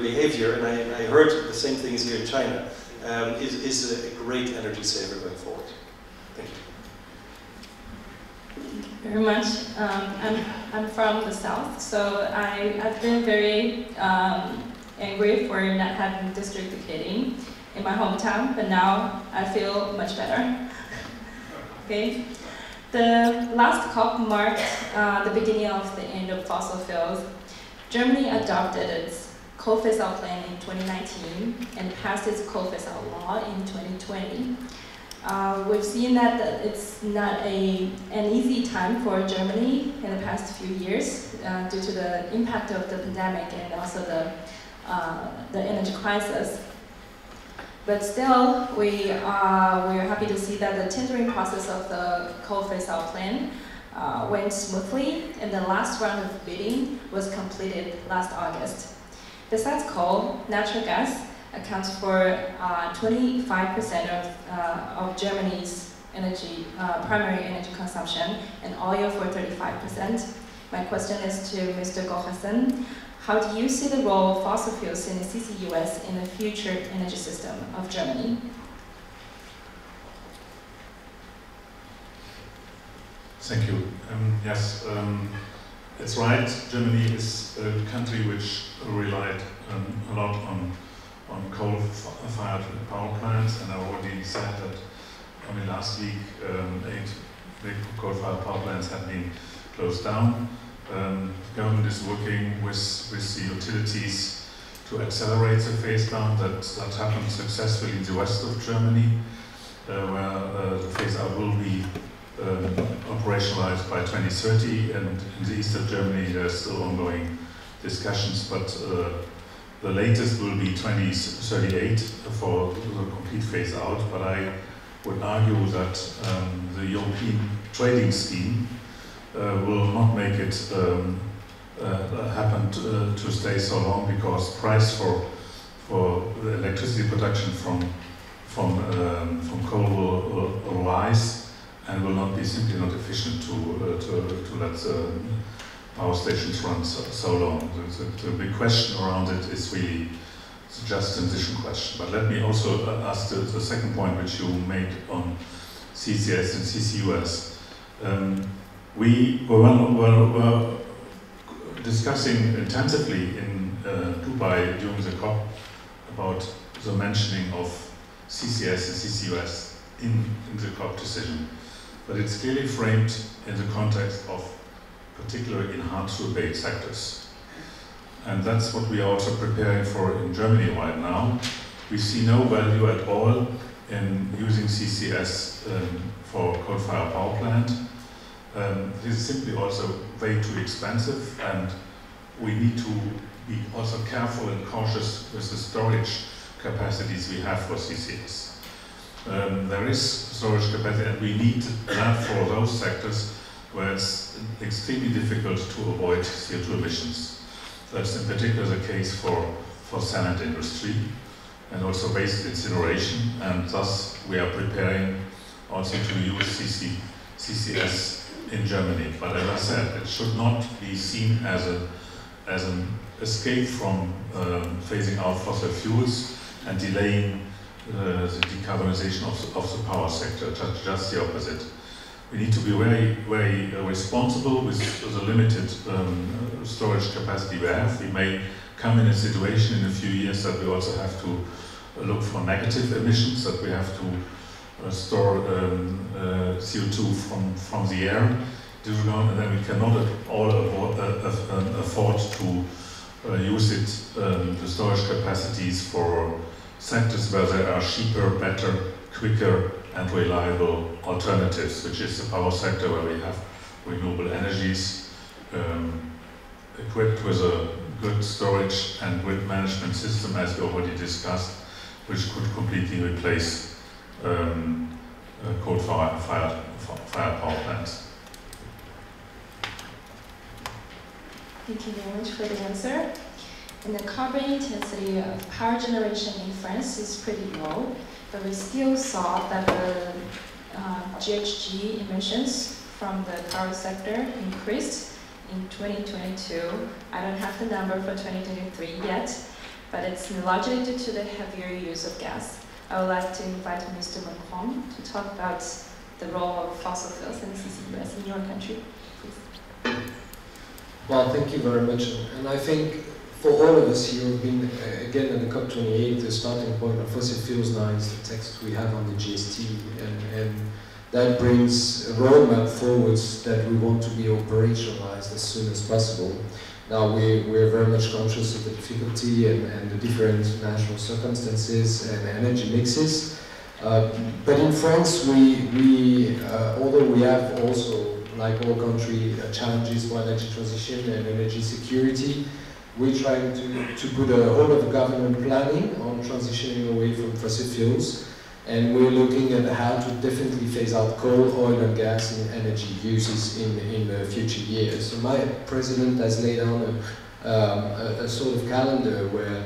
behavior, and I heard the same thing is here in China, is a great energy saver going forward. Thank you. Thank you very much. I'm from the south, so I've been very angry for not having district heating in my hometown, but now I feel much better. Okay. The last COP marked the beginning of the end of fossil fuels. Germany adopted its coal phase-out plan in 2019 and passed its coal phase-out law in 2020. We've seen that it's not an easy time for Germany in the past few years due to the impact of the pandemic and also the energy crisis. But still, we are happy to see that the tendering process of the coal phase-out plan went smoothly, and the last round of bidding was completed last August. Besides coal, natural gas accounts for 25% of Germany's primary energy consumption, and oil for 35%. My question is to Mr. Gochasen. How do you see the role of fossil fuels in the CCUS in the future energy system of Germany? Thank you. Yes, it's right. Germany is a country which relied a lot on coal-fired power plants, and I already said that only last week 8 big coal-fired power plants have been closed down. The government is working with the utilities to accelerate the phase down. That happened successfully in the west of Germany, where the phase out will be operationalized by 2030, and in the east of Germany there are still ongoing discussions, but the latest will be 2038 for the complete phase out. But I would argue that the European trading scheme will not make it happen to stay so long, because price for the electricity production from coal will rise and will not be simply not efficient to let power stations run so long. The big question around it is really the just transition question. But let me also ask the second point which you made on CCS and CCUS. We were discussing intensively in Dubai during the COP about the mentioning of CCS and CCUS in the COP decision. But it's clearly framed in the context of particularly enhanced rebate sectors. And that's what we are also preparing for in Germany right now. We see no value at all in using CCS for coal-fired power plant. It is simply also way too expensive, and we need to be also careful and cautious with the storage capacities we have for CCS. There is storage capacity, and we need that for those sectors where it's extremely difficult to avoid CO2 emissions. That's in particular the case for cement industry and also waste incineration, and thus we are preparing also to use CCS in Germany. But as I said, it should not be seen as an escape from phasing out fossil fuels and delaying the decarbonization of the power sector, just the opposite. We need to be very, very responsible with the limited storage capacity we have. We may come in a situation in a few years that we also have to look for negative emissions, that we have to store CO2 from the air, and then we cannot at all afford to use the storage capacities for sectors where there are cheaper, better, quicker and reliable alternatives, which is the power sector where we have renewable energies equipped with a good storage and grid management system, as we already discussed, which could completely replace coal-fired power plants. Thank you very much for the answer. And the carbon intensity of power generation in France is pretty low, but we still saw that the GHG emissions from the power sector increased in 2022. I don't have the number for 2023 yet, but it's largely due to the heavier use of gas. I would like to invite Mr. Macron to talk about the role of fossil fuels and CCUS in your country, please. Well, thank you very much. And I think for all of us here, we've been, again, at the COP28, the starting point of fossil fuels now is the text we have on the GST, and that brings a roadmap forwards that we want to be operationalized as soon as possible. Now, we're very much conscious of the difficulty and the different national circumstances and energy mixes. But in France, although we have also, like all countries, challenges for energy transition and energy security, we're trying to put a whole of government planning on transitioning away from fossil fuels, and we're looking at how to definitely phase out coal, oil and gas in energy uses in the future years. So my president has laid down a sort of calendar where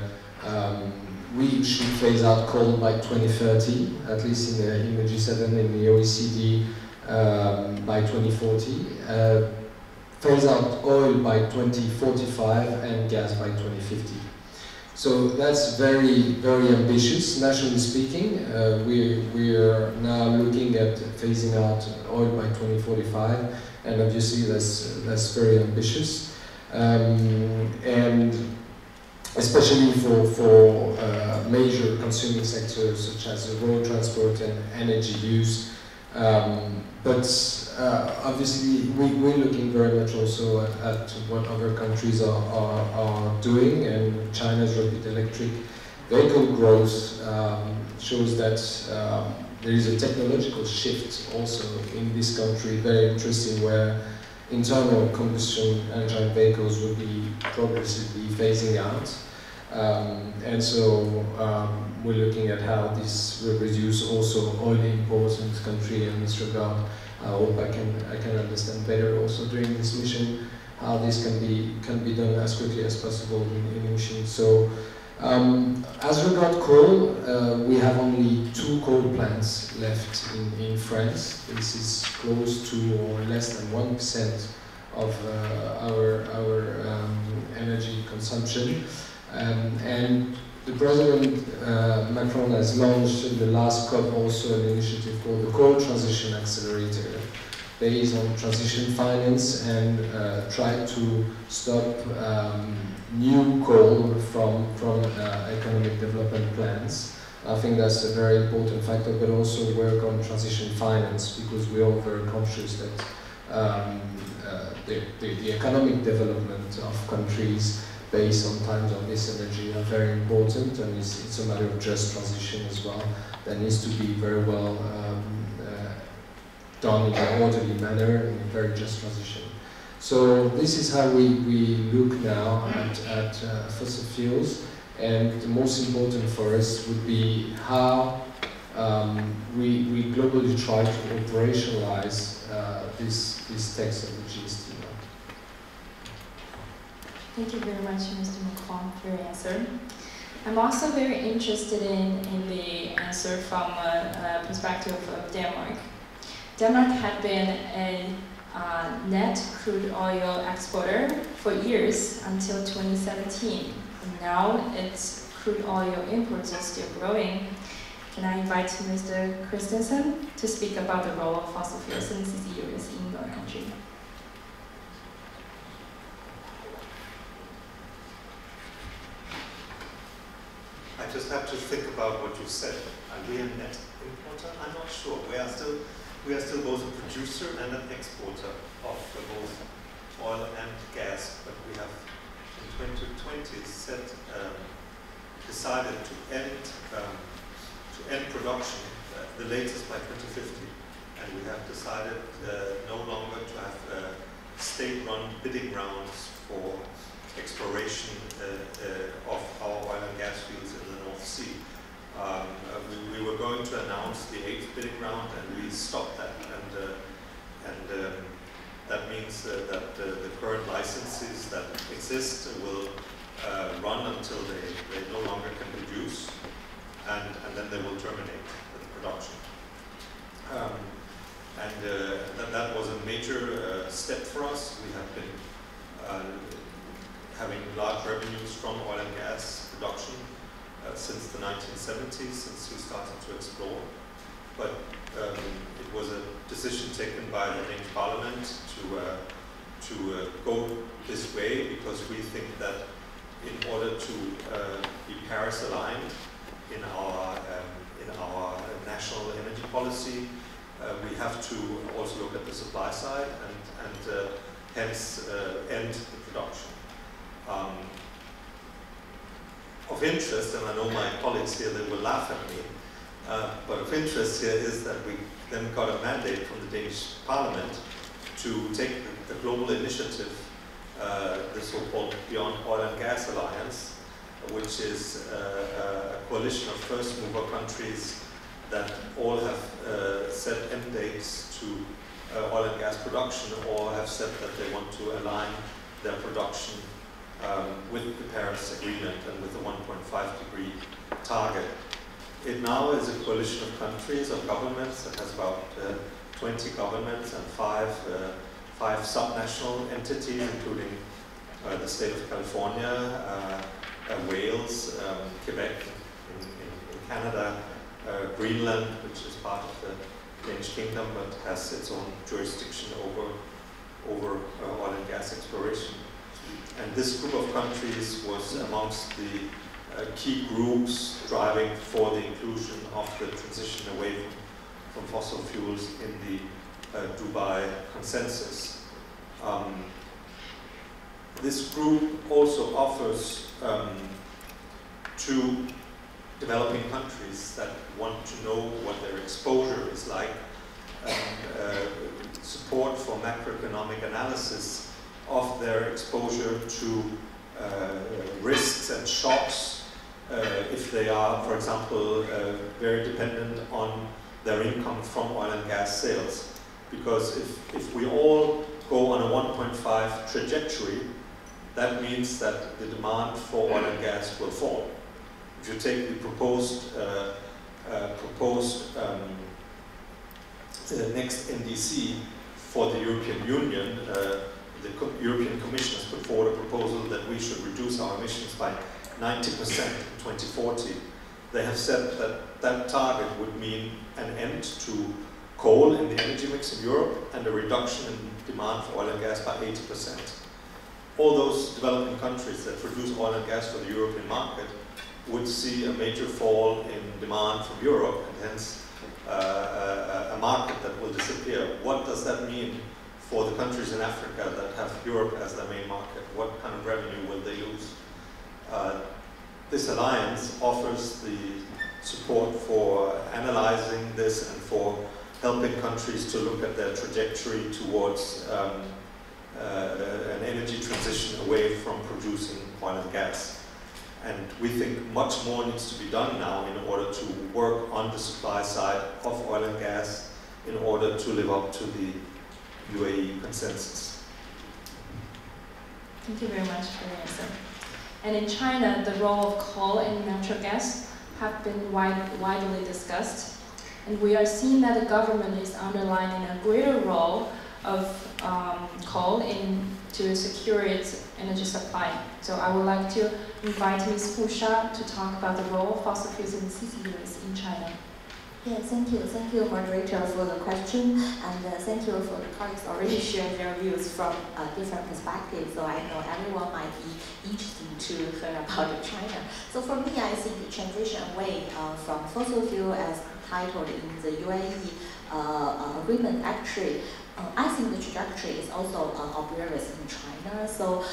we should phase out coal by 2030, at least in the G7 and the OECD by 2040. Phase out oil by 2045 and gas by 2050. So that's very, very ambitious. Nationally speaking, we are now looking at phasing out oil by 2045, and obviously that's very ambitious. And especially for major consuming sectors such as road transport and energy use. But obviously, we're looking very much also at what other countries are doing, and China's rapid electric vehicle growth shows that there is a technological shift also in this country, very interesting, where internal combustion engine vehicles will be progressively phasing out. And so we're looking at how this will reduce also oil imports in this country. In this regard, I hope I can understand better also during this mission how this can be done as quickly as possible in emissions. So as regard coal, we have only 2 coal plants left in France. This is close to or less than 1% of our energy consumption. And the President Macron has launched in the last COP also an initiative called the Coal Transition Accelerator, based on transition finance and try to stop new coal from economic development plans. I think that's a very important factor, but also work on transition finance, because we're all very conscious that the economic development of countries based on times of this energy are very important, and it's a matter of just transition as well. That needs to be very well done in an orderly manner, in a very just transition. So this is how we look now at fossil fuels, and the most important for us would be how we globally try to operationalize this text of the GST. Thank you very much, Mr. Macron, for your answer. I'm also very interested in the answer from a perspective of Denmark. Denmark had been a net crude oil exporter for years until 2017. And now its crude oil imports are still growing. Can I invite Mr. Christensen to speak about the role of fossil fuels and CCUS in your country? I just have to think about what you said. Are we a net importer? I'm not sure. We are still both a producer and an exporter of both oil and gas, but we have in 2020 decided to end production, the latest by 2050, and we have decided no longer to have state-run bidding rounds for exploration of our oil and gas fields in the North Sea. We were going to announce the 8th bidding round, and we stopped that. And that means that the current licenses that exist will run until they no longer can produce, and then they will terminate the production. That was a major step for us. We have been having large revenues from oil and gas production since the 1970s, since we started to explore. But it was a decision taken by the Danish Parliament to go this way, because we think that in order to be Paris aligned in our national energy policy, we have to also look at the supply side and hence end the production. Of interest, and I know my colleagues here, they will laugh at me, but of interest here is that we then got a mandate from the Danish Parliament to take the global initiative, the so-called Beyond Oil and Gas Alliance, which is a coalition of first mover countries that all have set end dates to oil and gas production, or have said that they want to align their production with the Paris Agreement and with the 1.5-degree target. It now is a coalition of countries, of governments. It has about 20 governments and five subnational entities, including the state of California, Wales, Quebec in Canada, Greenland, which is part of the Danish kingdom but has its own jurisdiction over oil and gas exploration. And this group of countries was amongst the key groups driving for the inclusion of the transition away from fossil fuels in the Dubai Consensus. This group also offers to developing countries that want to know what their exposure is like, support for macroeconomic analysis of their exposure to risks and shocks if they are, for example, very dependent on their income from oil and gas sales. Because if we all go on a 1.5 trajectory, that means that the demand for oil and gas will fall. If you take the proposed next NDC for the European Union, the European Commission has put forward a proposal that we should reduce our emissions by 90% in 2040. They have said that that target would mean an end to coal in the energy mix in Europe and a reduction in demand for oil and gas by 80%. All those developing countries that produce oil and gas for the European market would see a major fall in demand from Europe and hence a market that will disappear. What does that mean for the countries in Africa that have Europe as their main market? What kind of revenue will they lose? This alliance offers the support for analyzing this and for helping countries to look at their trajectory towards an energy transition away from producing oil and gas. And we think much more needs to be done now in order to work on the supply side of oil and gas in order to live up to the UAE consensus. Thank you very much for the answer. And in China, the role of coal and natural gas have been widely discussed. And we are seeing that the government is underlining a greater role of coal to secure its energy supply. So I would like to invite Ms. Fu Sha to talk about the role of fossil fuels and CCUS in China. Yeah, thank you, moderator, for the question, and thank you for the colleagues already shared their views from different perspectives. So I know everyone might be interested to hear about China. So for me, I think the transition away from fossil fuel, as titled in the UAE agreement, actually. I think the trajectory is also obvious in China. So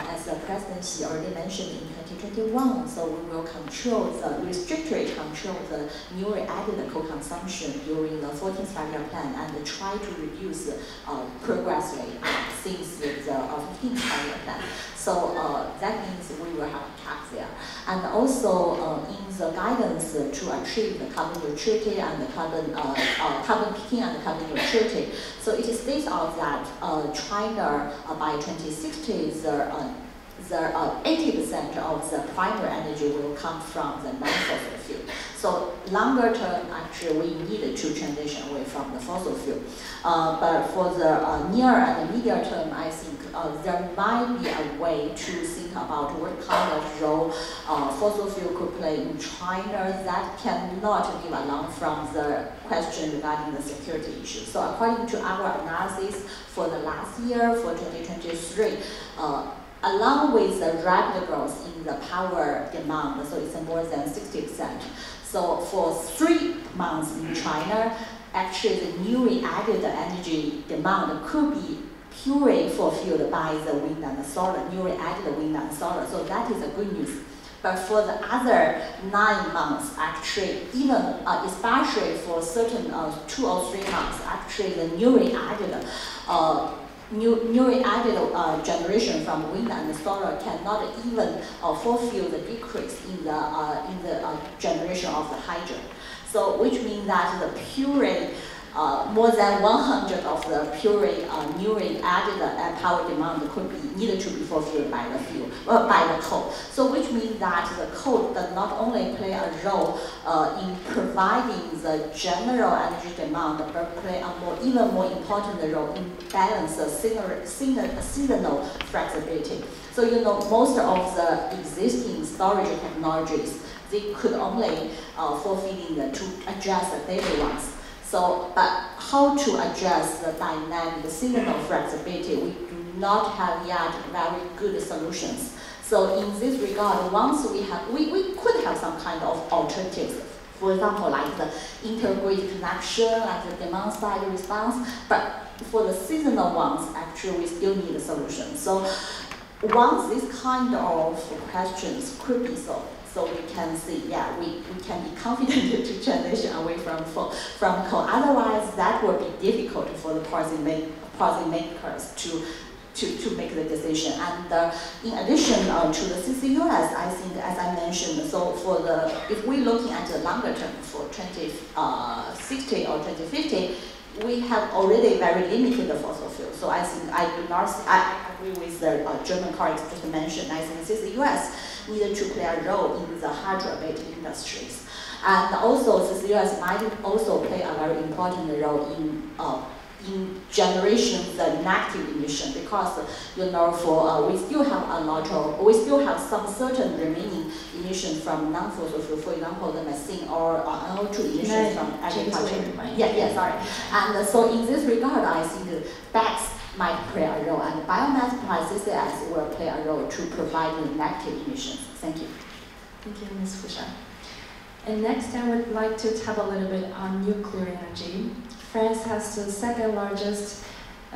as the presidency already mentioned in 2021, so we will strictly control the newly added coal consumption during the 14th five-year plan and try to reduce progressively since the 15th five-year plan. So that means we will have a cap there. And also in the guidance to achieve the carbon neutrality and the carbon peaking and carbon neutrality. So it states out that China by 2060, the 80% of the primary energy will come from the non-fossil fuel. So longer term, actually, we need to transition away from the fossil fuel. But for the near and medium term, I think there might be a way to think about what kind of role fossil fuel could play in China that cannot give along from the question regarding the security issue. So according to our analysis for the last year, for 2023, along with the rapid growth in the power demand, so it's more than 60%. So for 3 months in China, actually the newly added energy demand could be purely fulfilled by the wind and the solar, newly added wind and solar. So that is a good news. But for the other 9 months, actually, even especially for certain 2 or 3 months, actually the newly added generation from wind and solar cannot even fulfill the decrease in the generation of the hydro. So which means that the pure more than 100 of the pure newly added power demand could be needed to be fulfilled by the fuel, by the coal. So which means that the coal does not only play a role in providing the general energy demand, but play a even more important role in balance the seasonal flexibility. So you know, most of the existing storage technologies, they could only fulfill to address the daily ones. So, but how to address the dynamic seasonal flexibility, we do not have yet very good solutions. So in this regard, once we could have some kind of alternatives. For example, like the integrated connection, like the demand side response. But for the seasonal ones, actually we still need a solution. So once this kind of questions could be solved, so we can see, yeah, we can be confident to transition away from coal. Otherwise, that would be difficult for the policy makers to make the decision. And in addition to the CCUS, I think, as I mentioned, so for if we're looking at the longer term for 2060 or 2050, we have already very limited fossil fuel. So I think I agree with the German colleagues just mentioned. I think CCUS needed to play a role in the hydro-abated industries. And also CCUS might also play a very important role in in generation the negative emission, because for we still have some certain remaining emission from non-fossil fuel, for example the methane or NO2 emissions from agriculture. Sorry. And so in this regard, I think BECS might play a role, and biomass plus CCS will play a role to provide the negative emissions. Thank you. Thank you, Ms. Fusha. And next, I would like to tap a little bit on nuclear energy. France has the second largest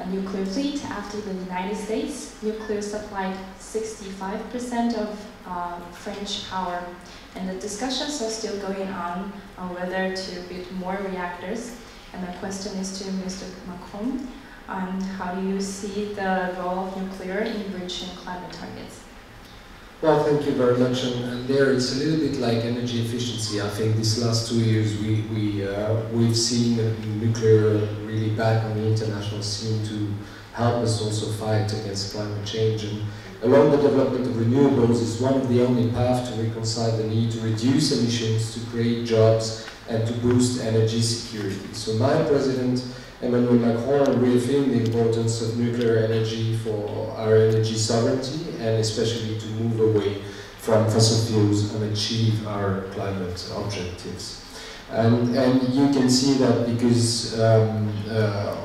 nuclear fleet after the United States. Nuclear supplied 65% of French power, and the discussions are still going on whether to build more reactors. And my question is to Mr. Macron. How do you see the role of nuclear in reaching climate targets? Well, thank you very much. And there it's a little bit like energy efficiency. I think these last 2 years we've seen nuclear really back on the international scene to help us also fight against climate change. And along the development of renewables is one of the only paths to reconcile the need to reduce emissions, to create jobs, and to boost energy security. So my President Emmanuel Macron reaffirmed the importance of nuclear energy for our energy sovereignty, and especially to move away from fossil fuels and achieve our climate objectives. And you can see that because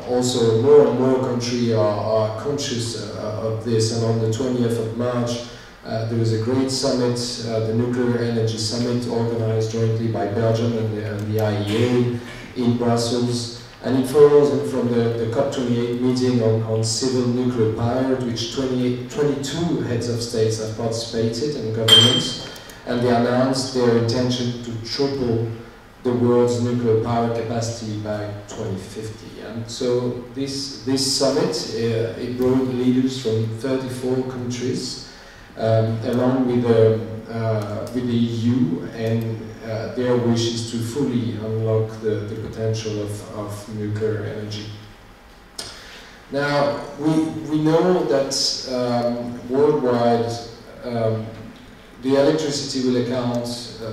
also more and more countries are conscious of this, and on the 20th of March there was a great summit, the Nuclear Energy Summit, organized jointly by Belgium and the IEA in Brussels. And it follows from the COP28 meeting on civil nuclear power, which 22 heads of states have participated and governments, and they announced their intention to triple the world's nuclear power capacity by 2050. And so this summit, it brought leaders from 34 countries, along with the EU, and their wish is to fully unlock the potential of nuclear energy. Now, we know that worldwide the electricity will account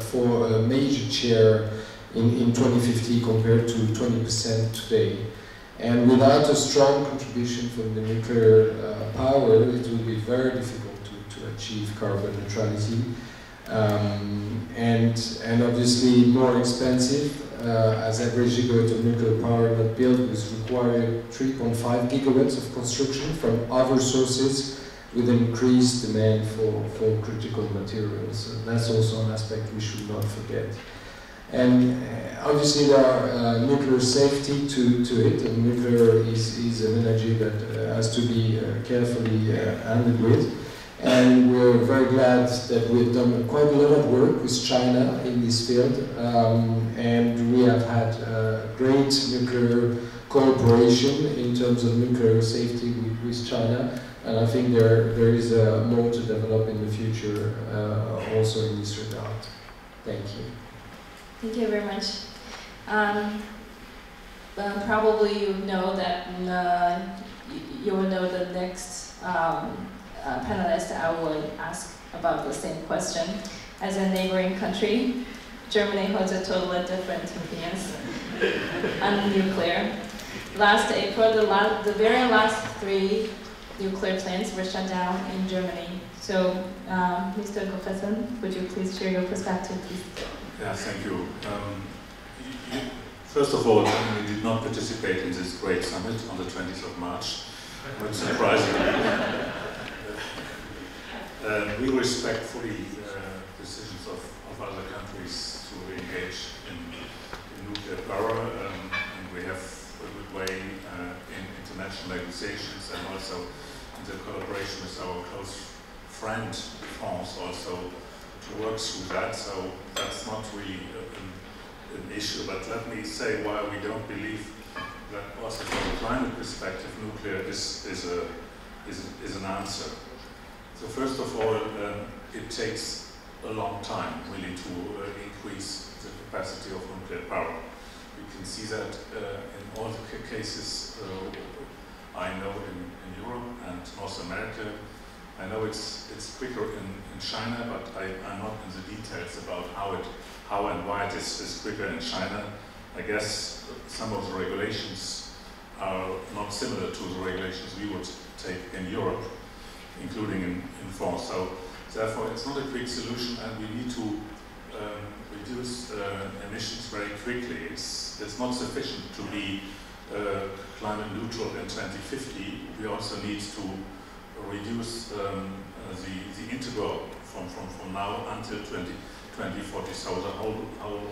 for a major share in 2050 compared to 20% today. And without a strong contribution from the nuclear power, it will be very difficult to achieve carbon neutrality. And obviously more expensive, as every gigawatt of nuclear power not built will require 3.5 gigawatts of construction from other sources, with an increased demand for critical materials. So that's also an aspect we should not forget. And obviously there are nuclear safety to it, and nuclear is an energy that has to be carefully handled with. And we're very glad that we've done quite a lot of work with China in this field, and we have had great nuclear cooperation in terms of nuclear safety with China, and I think there is more to develop in the future also in this regard. Thank you. Thank you very much. Probably you know that you will know the next panelist I will ask about the same question. As a neighboring country, Germany holds a totally different opinions on nuclear. Last April, the very last 3 nuclear plants were shut down in Germany. So, Mr. Professor, would you please share your perspective, please? Yeah, thank you. First of all, we did not participate in this great summit on the 20th of March, not surprisingly. We respect fully decisions of other countries to engage in nuclear power, and we have a good way in international negotiations, and also in the collaboration with our close friend France also to work through that. So that's not really an issue, but let me say why we don't believe that also from a climate perspective nuclear is an answer. So first of all, it takes a long time really to increase the capacity of nuclear power. You can see that in all the cases I know in Europe and North America. I know it's quicker in China, but I'm not in the details about how and why this is quicker in China. I guess some of the regulations are not similar to the regulations we would take in Europe, including in France. So therefore it's not a quick solution, and we need to reduce emissions very quickly. It's not sufficient to be climate neutral in 2050. We also need to reduce the integral from now until 2040. So the whole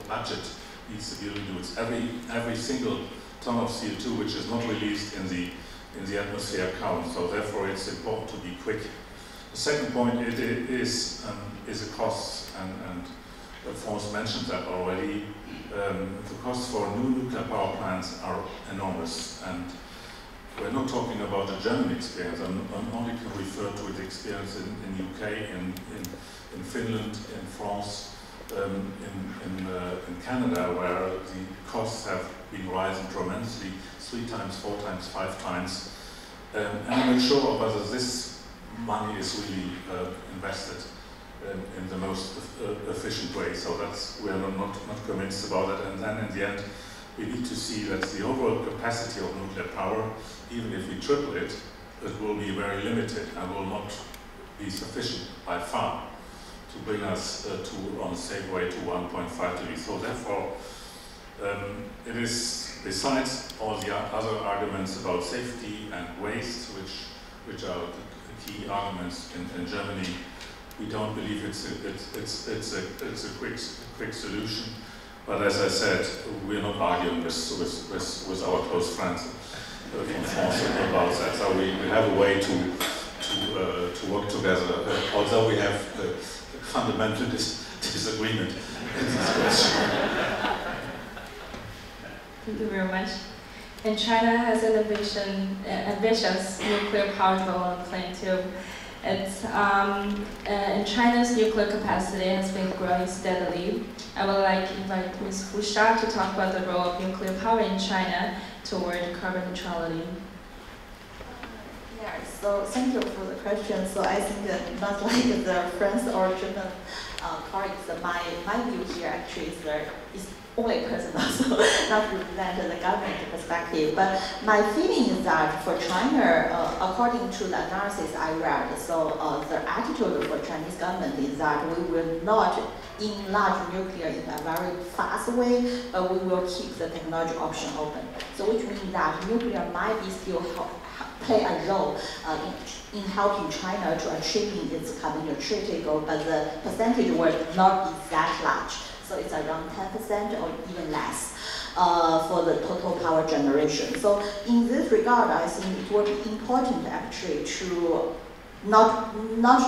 budget needs to be reduced. Every single ton of CO2 which is not released in the atmosphere counts. So therefore it's important to be quick. The second point is a cost, and Franz mentioned that already. The costs for new nuclear power plants are enormous, and we're not talking about the German experience. I'm only can refer to the experience in UK, in Finland, in France, in Canada, where the costs have been rising tremendously, 3 times, 4 times, 5 times. And I'm not sure whether this money is really invested in the most efficient way. So we are not convinced about it. And then in the end, we need to see that the overall capacity of nuclear power, even if we triple it, it will be very limited and will not be sufficient by far to bring us on a safe way to 1.5 degrees. So therefore, it is, besides all the other arguments about safety and waste, which are the key arguments in Germany, we don't believe it's a quick solution. But as I said, we're not arguing with our close friends from France about that. So we have a way to work together, although we have fundamental disagreement in this question. Thank you very much. And China has an ambitious nuclear power development plan too. And China's nuclear capacity has been growing steadily. I would like to invite Ms. Fusha to talk about the role of nuclear power in China toward carbon neutrality. Yeah, so thank you for the question. So I think not like the French or German colleagues, my view here actually is only personal, so not represent the government perspective. But my feeling is that for China, according to the analysis I read, so the attitude for Chinese government is that we will not enlarge nuclear in a very fast way, but we will keep the technology option open. So which means that nuclear might be still play a role in helping China to achieving its carbon neutrality goal, but the percentage will not be that large. So it's around 10% or even less for the total power generation. So in this regard, I think it will be important actually to not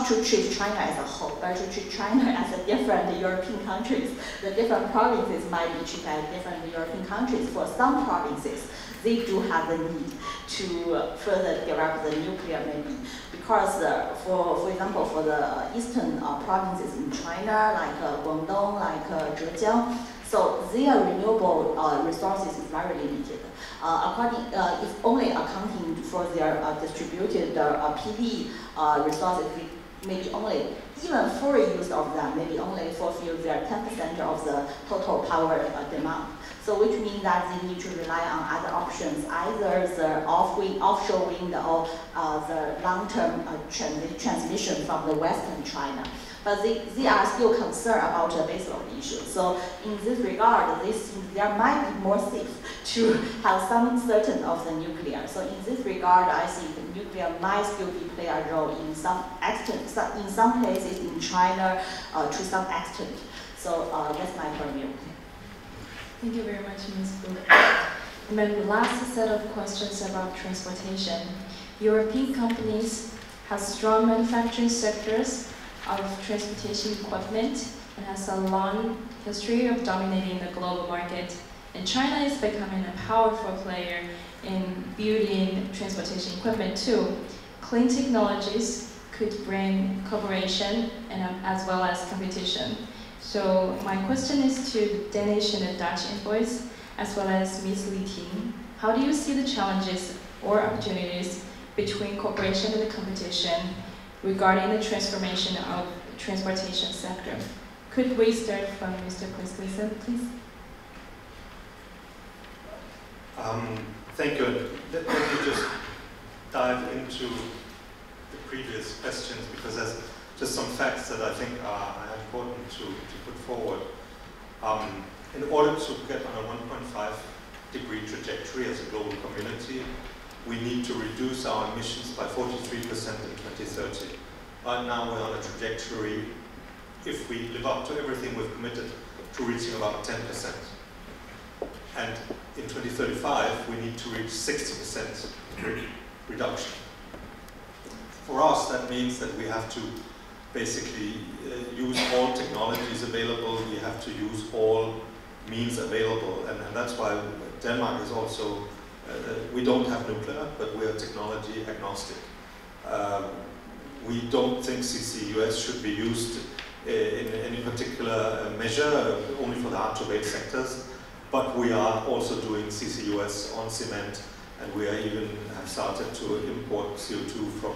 to treat China as a whole, but to treat China as a different European countries. The different provinces might be treated as different European countries. For some provinces, they do have the need to further develop the nuclear maybe. Because for example, for the eastern provinces in China, like Guangdong, like Zhejiang, so their renewable resources is very limited. If only accounting for their distributed PV resources, maybe only, even full use of them, maybe only fulfill their 10% of the total power demand. So which means that they need to rely on other options, either the offshore wind or the long-term transmission from the Western China. But they are still concerned about the baseload issue. So in this regard, there might be more safe to have some certain of the nuclear. So in this regard, I think the nuclear might still play a role in some extent, in some places in China to some extent. So that's my point of view. Thank you very much, Ms. Fu. And then the last set of questions about transportation. European companies have strong manufacturing sectors of transportation equipment and has a long history of dominating the global market. And China is becoming a powerful player in building transportation equipment too. Clean technologies could bring cooperation and as well as competition. So my question is to the Danish and the Dutch envoys, as well as Ms. Li Ting. How do you see the challenges or opportunities between cooperation and the competition regarding the transformation of the transportation sector? Could we start from Mr. Christensen, please? Thank you. Let me just dive into the previous questions, because there's just some facts that I think are important to put forward. In order to get on a 1.5-degree trajectory as a global community, we need to reduce our emissions by 43% in 2030. Right now we're on a trajectory, if we live up to everything we've committed, to reaching about 10%. And in 2035, we need to reach 60% reduction. For us, that means that we have to basically use all technologies available, we have to use all means available, and that's why Denmark is also, we don't have nuclear, but we are technology agnostic. We don't think CCUS should be used in any particular measure, only for the hard-to-abate sectors, but we are also doing CCUS on cement, and we are even have started to import CO2 from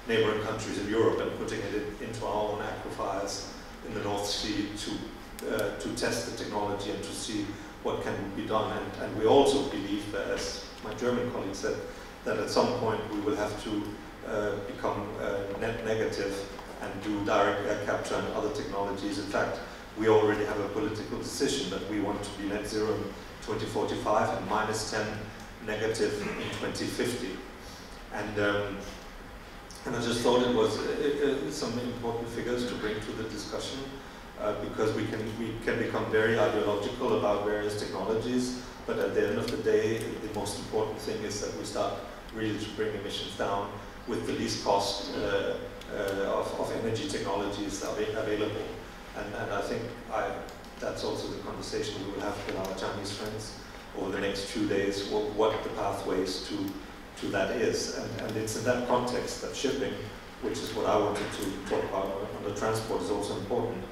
neighboring countries in Europe and putting it into our own aquifers in the North Sea to test the technology and to see what can be done. And we also believe that, as my German colleague said, that at some point we will have to become net negative and do direct air capture and other technologies. In fact, we already have a political decision that we want to be net zero in 2045 and -10 negative in 2050. And I just thought it was some important figures to bring to the discussion, because we can become very ideological about various technologies, but at the end of the day, the most important thing is that we start really to bring emissions down with the least cost of energy technologies available. And I think that's also the conversation we will have with our Chinese friends over the next few days, what the pathways to that is. And it's in that context that shipping, which is what I wanted to talk about on the transport, is also important,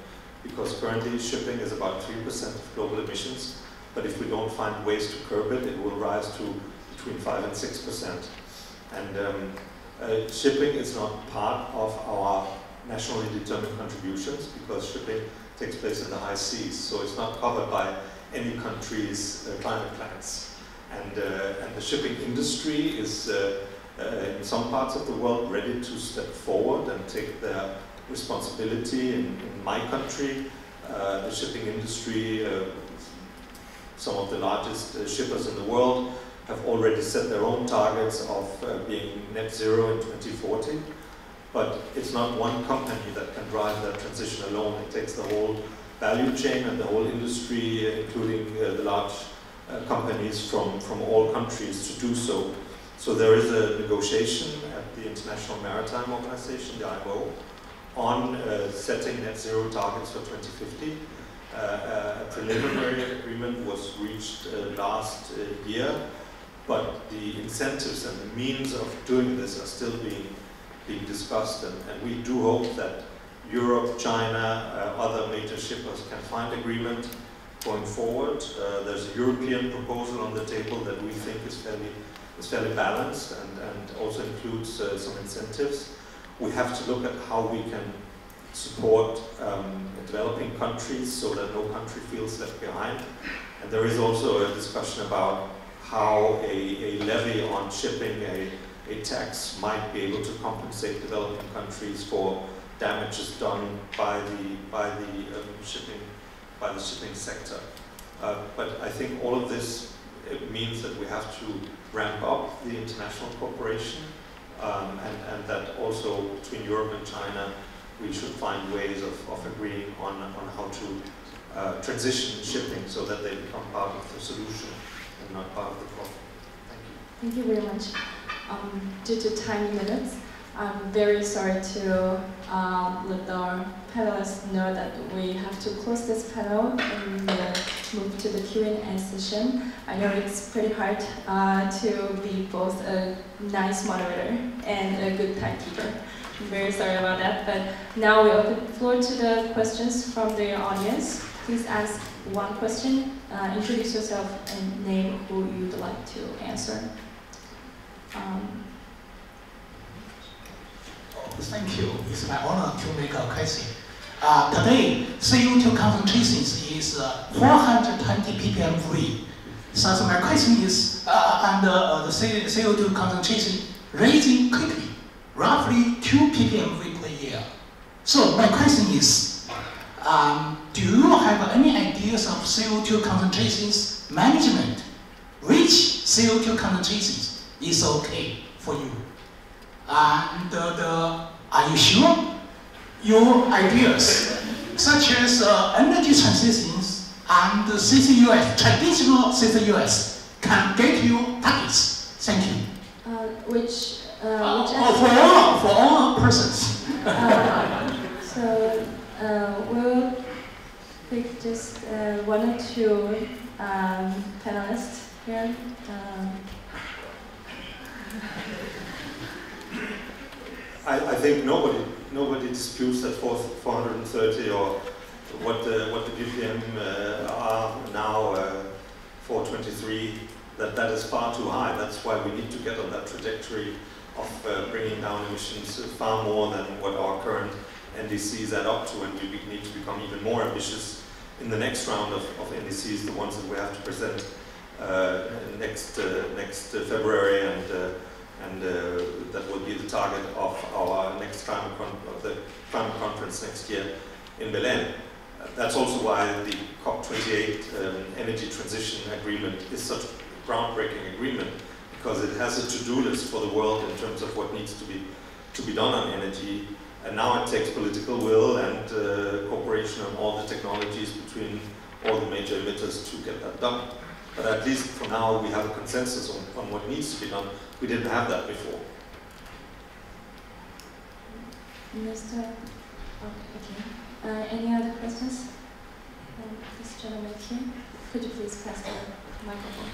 because currently shipping is about 3% of global emissions, but if we don't find ways to curb it, it will rise to between 5 and 6%. And shipping is not part of our nationally determined contributions, because shipping takes place in the high seas, so it's not covered by any country's climate plans. And the shipping industry is, in some parts of the world, ready to step forward and take their responsibility. In my country, the shipping industry, some of the largest shippers in the world, have already set their own targets of being net zero in 2040. But it's not one company that can drive that transition alone. It takes the whole value chain and the whole industry, including the large companies from all countries, to do so. So there is a negotiation at the International Maritime Organization, the IMO, on setting net zero targets for 2050. A preliminary agreement was reached last year, but the incentives and the means of doing this are still being discussed, and we do hope that Europe, China, other major shippers can find agreement going forward. There's a European proposal on the table that we think is fairly balanced and also includes some incentives. We have to look at how we can support developing countries so that no country feels left behind. And there is also a discussion about how a levy on shipping, a tax, might be able to compensate developing countries for damages done by the shipping sector. But I think all of this means that we have to ramp up the international cooperation, and that also between Europe and China we should find ways of agreeing on how to transition shipping so that they become part of the solution and not part of the problem. Thank you. Thank you very much. Due to time limits, I'm very sorry to let our panelists know that we have to close this panel and move to the Q&A session. I know it's pretty hard to be both a nice moderator and a good timekeeper. I'm very sorry about that, but now we open the floor to the questions from the audience. Please ask one question, introduce yourself and name who you'd like to answer. Thank you. It's my honor to make a question. Today, CO2 concentration is 420 ppm free. So my question is, the CO2 concentration rising quickly, roughly 2 ppm per year. So my question is, do you have any ideas of CO2 concentrations management? Which CO2 concentrations is okay for you? And are you sure your ideas, such as energy transitions and CCUS, traditional CCUS, can get you targets? Thank you. Which for all persons. So we'll pick just one or two panelists here. I think nobody disputes that 430 or what the BPM are now 423, that is far too high. That's why we need to get on that trajectory of bringing down emissions far more than what our current NDCs add up to, and we need to become even more ambitious in the next round of NDCs, the ones that we have to present next February, and that will be the target of our next climate conference next year in Berlin. That's also why the COP28 energy transition agreement is such a groundbreaking agreement, because it has a to-do list for the world in terms of what needs to be done on energy. And now it takes political will and cooperation on all the technologies between all the major emitters to get that done. But at least for now, we have a consensus on what needs to be done. We didn't have that before. Mr. Okay. Any other questions? This gentleman here. Could you please pass the microphone?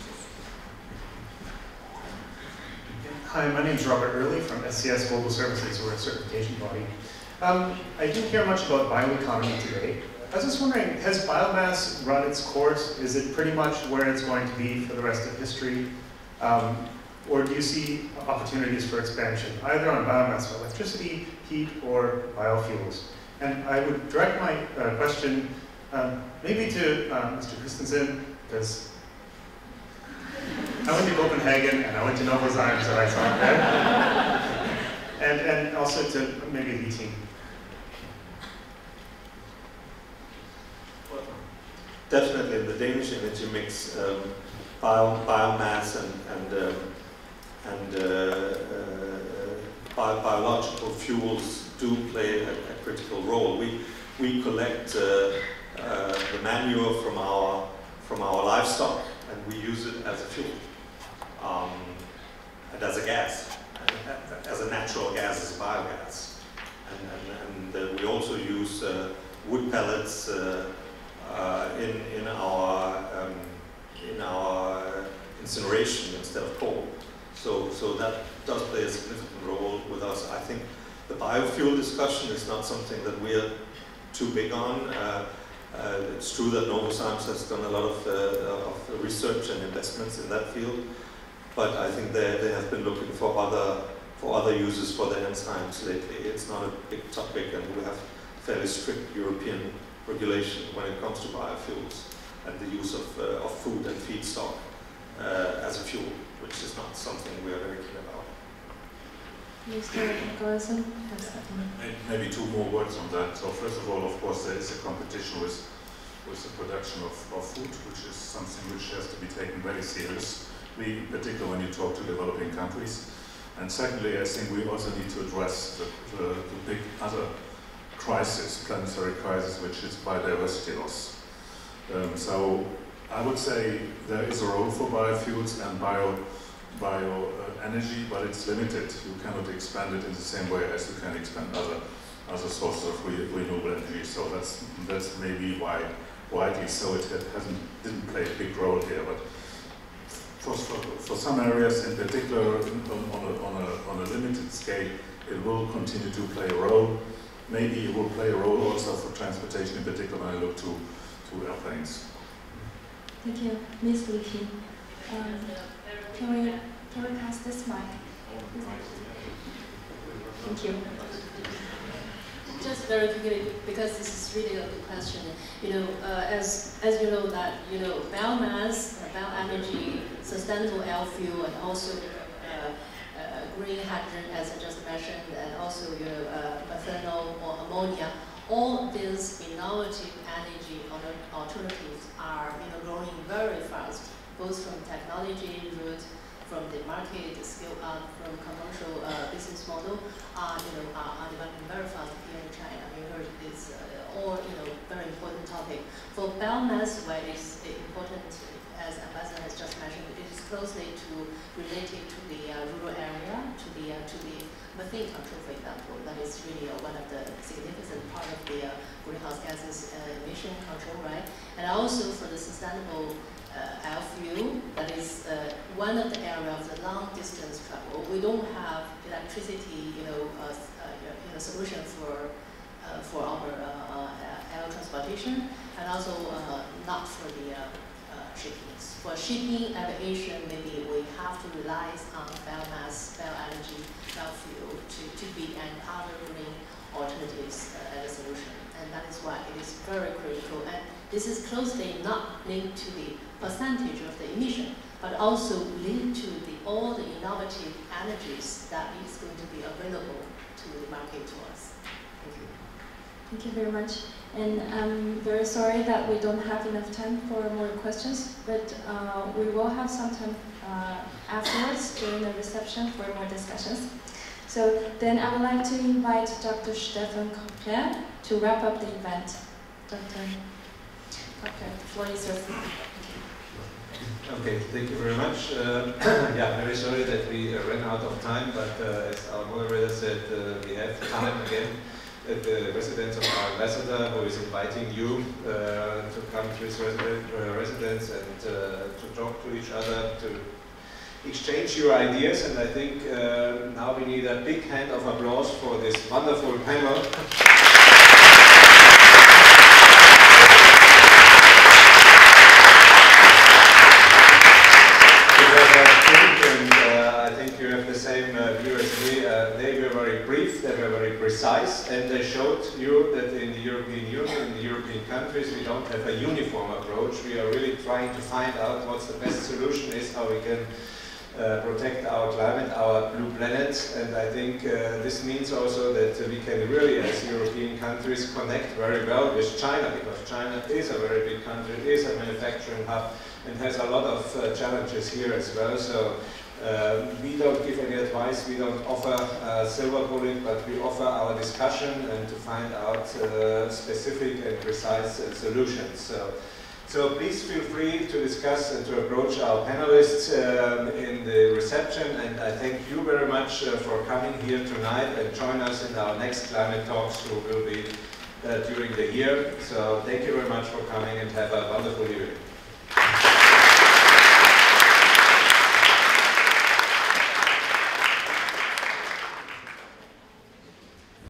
Hi, my name is Robert Early from SCS Global Services. We're a certification body. I didn't hear much about bioeconomy today. I was just wondering, has biomass run its course? Is it pretty much where it's going to be for the rest of history? Or do you see opportunities for expansion, either on biomass for electricity, heat, or biofuels? And I would direct my question maybe to Mr. Christensen, because I went to Copenhagen and I went to Novozymes, so I saw it there. And also to maybe the team. Definitely in the Danish energy mix, biomass and biological fuels do play a critical role. We collect the manure from our livestock, and we use it as a fuel and as a gas, as a natural gas, as a biogas. And we also use wood pellets in our incineration instead of coal. So that does play a significant role with us. I think the biofuel discussion is not something that we're too big on. It's true that Novozymes has done a lot of research and investments in that field, but I think they have been looking for other uses for the enzymes lately. It's not a big topic, and we have fairly strict European regulation when it comes to biofuels and the use of food and feedstock as a fuel, which is not something we are very keen about. Mr. Maybe two more words on that. So first of all, of course, there is a competition with the production of food, which is something which has to be taken very seriously, in particular when you talk to developing countries. And secondly, I think we also need to address the big other crisis, planetary crisis, which is biodiversity loss. So I would say there is a role for biofuels and bioenergy, but it's limited. You cannot expand it in the same way as you can expand other sources of renewable energy. So that's maybe why widely so it didn't play a big role here. But for some areas in particular, on a limited scale, it will continue to play a role. Maybe it will play a role also for transportation, in particular when I look to airplanes. Thank you. Ms. Lipi, can we pass this mic? Thank you. Just very quickly, because this is really a good question. You know, as you know that biomass, bioenergy, sustainable air fuel, and also green hydrogen, as I just mentioned, and also methanol or ammonia. All these innovative energy alternatives are growing very fast, both from technology route, from the market scale up, from commercial business model, are developing very fast here in China. You heard it's all very important topic. For biomass, where it's important, as Ambassador has just mentioned, it is closely related to the rural area, to the methane control, for example. That is really one of the significant part of the greenhouse gases emission control, right? And also for the sustainable air fuel, that is one of the areas of the long distance travel. We don't have electricity, solution for our air transportation, and also not for the shipping. For shipping, aviation, maybe we have to rely on biomass, bioenergy, biofuel to be and other green alternatives as a solution. And that is why it is very critical. And this is closely not linked to the percentage of the emission, but also linked to all the innovative energies that is going to be available to the market to us. Thank you. Thank you very much. And I'm very sorry that we don't have enough time for more questions, but we will have some time afterwards during the reception for more discussions. So then I would like to invite Dr. Stefan Kopler to wrap up the event. Dr. Kopler, the floor is yours. Okay, thank you very much. Yeah, very sorry that we ran out of time, but as our moderator said, we have time again. The residence of our ambassador, who is inviting you to come to his residence and to talk to each other, to exchange your ideas. And I think now we need a big hand of applause for this wonderful panel. Precise, and they showed you that in the European Union, in the European countries, we don't have a uniform approach. We are really trying to find out what's the best solution is, how we can protect our climate, our blue planet, and I think this means also that we can really, as European countries, connect very well with China, because China is a very big country, is a manufacturing hub, and has a lot of challenges here as well. So we don't give any advice, we don't offer a silver bullet, but we offer our discussion and to find out specific and precise solutions. So please feel free to discuss and to approach our panelists in the reception, and I thank you very much for coming here tonight and join us in our next climate talks, who will be during the year. So thank you very much for coming and have a wonderful evening.